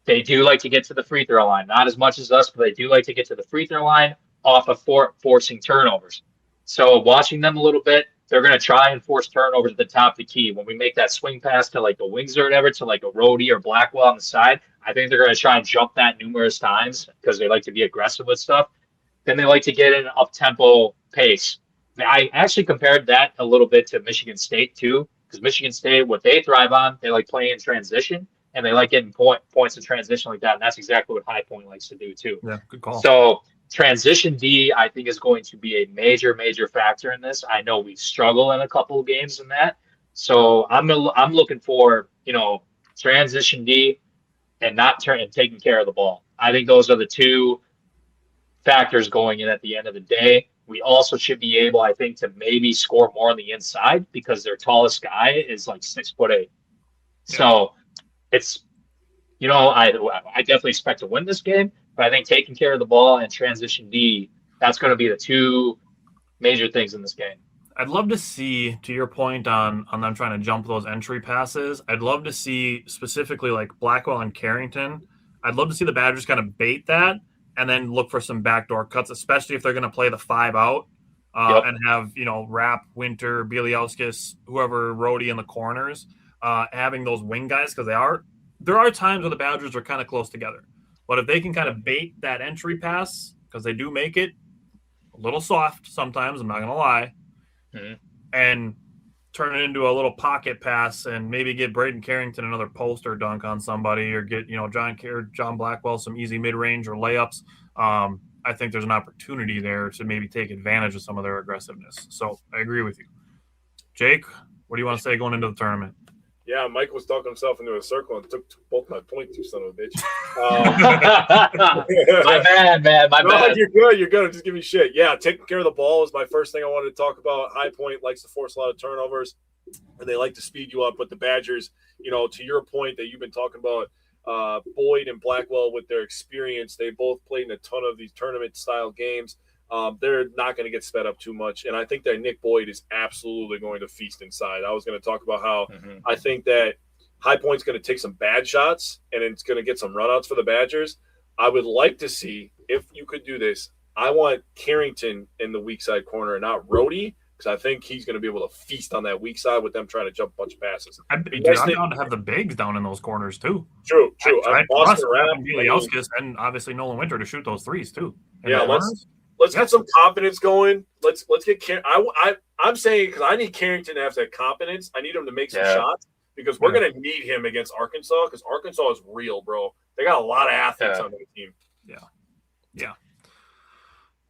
S5: They do like to get to the free throw line. Not as much as us, but they do like to get to the free throw line off of forcing turnovers. So watching them a little bit, they're going to try and force turnovers at the top of the key. When we make that swing pass to like the wings or whatever, to like a Rhodey or Blackwell on the side, I think they're going to try and jump that numerous times because they like to be aggressive with stuff. Then they like to get in an up-tempo pace. I actually compared that a little bit to Michigan State too, because Michigan State, what they thrive on, they like playing in transition, and they like getting points in transition like that, and that's exactly what High Point likes to do too.
S3: Yeah, good call.
S5: So transition D, I think, is going to be a major, major factor in this. I know we struggle in a couple of games in that, so I'm looking for transition D and taking care of the ball. I think those are the 2 factors going in at the end of the day. We also should be able, I think, to maybe score more on the inside because their tallest guy is like 6'8". Yeah. So it's, I definitely expect to win this game, but I think taking care of the ball and transition D, that's going to be the 2 major things in this game.
S3: I'd love to see, to your point on them trying to jump those entry passes, I'd love to see specifically like Blackwell and Carrington. I'd love to see the Badgers kind of bait that and then look for some backdoor cuts, especially if they're going to play the 5 out and have, Rapp, Winter, Bieliauskas, whoever, Rhodey in the corners, having those wing guys, because there are times where the Badgers are kind of close together. But if they can kind of bait that entry pass, because they do make it a little soft sometimes, I'm not going to lie, and turn it into a little pocket pass and maybe get Braden Carrington another poster dunk on somebody, or get, John Blackwell some easy mid-range or layups. I think there's an opportunity there to maybe take advantage of some of their aggressiveness. So I agree with you. Jake, what do you want to say going into the tournament?
S4: Yeah, Mike was talking himself into a circle and took both my points, you son of a bitch.
S5: My bad, man. My bad.
S4: You're good. You're good. Just give me shit. Yeah, taking care of the ball was my first thing I wanted to talk about. High Point likes to force a lot of turnovers, and they like to speed you up. But the Badgers, to your point that you've been talking about, Boyd and Blackwell with their experience, they both played in a ton of these tournament-style games. They're not going to get sped up too much. And I think that Nick Boyd is absolutely going to feast inside. I was going to talk about how I think that High Point's going to take some bad shots and it's going to get some runouts for the Badgers. I would like to see, if you could do this, I want Carrington in the weak side corner and not Rhodey, because I think he's going to be able to feast on that weak side with them trying to jump a bunch of passes.
S3: I'm down to have the bigs down in those corners too.
S4: True.
S3: I trust Bieliauskas and obviously Nolan Winter to shoot those threes too.
S4: Yeah, let's get some confidence going. Let's get I'm saying, because I need Carrington to have that confidence. I need him to make some shots, because we're going to need him against Arkansas, because Arkansas is real, bro. They got a lot of athletes on their team.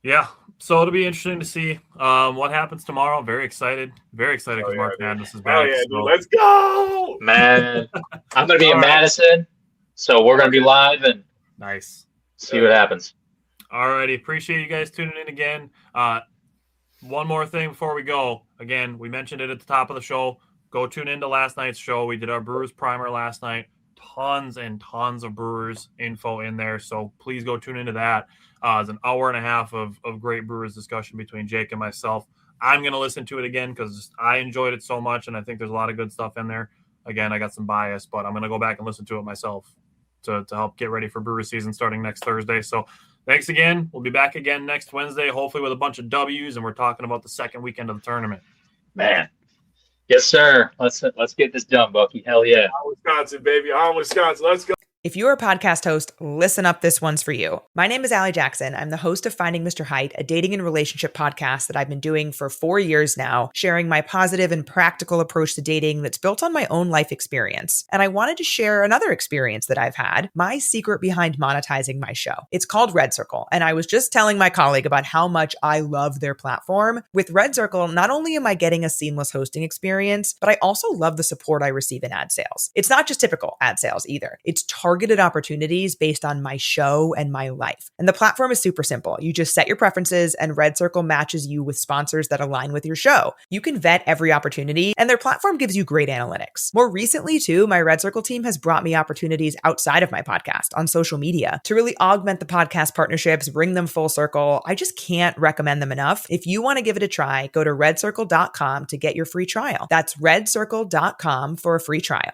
S3: Yeah. So it'll be interesting to see what happens tomorrow. Very excited because March Madness is back.
S4: Dude, let's go,
S5: man! I'm going to be in Madison, so we're going to be live and see what happens.
S3: All righty. Appreciate you guys tuning in again. One more thing before we go. Again, we mentioned it at the top of the show. Go tune into last night's show. We did our Brewers primer last night. Tons and tons of Brewers info in there. So please go tune into that. It's an hour and a half of great Brewers discussion between Jake and myself. I'm going to listen to it again because I enjoyed it so much, and I think there's a lot of good stuff in there. Again, I got some bias, but I'm going to go back and listen to it myself to help get ready for Brewers season starting next Thursday. So thanks again. We'll be back again next Wednesday, hopefully with a bunch of W's, and we're talking about the second weekend of the tournament.
S5: Man. Yes, sir. Let's get this done, Bucky. Hell yeah.
S4: On Wisconsin, baby. On Wisconsin. Let's go.
S1: If you're a podcast host, listen up, this one's for you. My name is Allie Jackson. I'm the host of Finding Mr. Height, a dating and relationship podcast that I've been doing for 4 years now, sharing my positive and practical approach to dating that's built on my own life experience. And I wanted to share another experience that I've had, my secret behind monetizing my show. It's called Red Circle, and I was just telling my colleague about how much I love their platform. With Red Circle, not only am I getting a seamless hosting experience, but I also love the support I receive in ad sales. It's not just typical ad sales either. It's targeted opportunities based on my show and my life. And the platform is super simple. You just set your preferences and Red Circle matches you with sponsors that align with your show. You can vet every opportunity and their platform gives you great analytics. More recently too, my Red Circle team has brought me opportunities outside of my podcast on social media to really augment the podcast partnerships, bring them full circle. I just can't recommend them enough. If you want to give it a try, go to redcircle.com to get your free trial. That's redcircle.com for a free trial.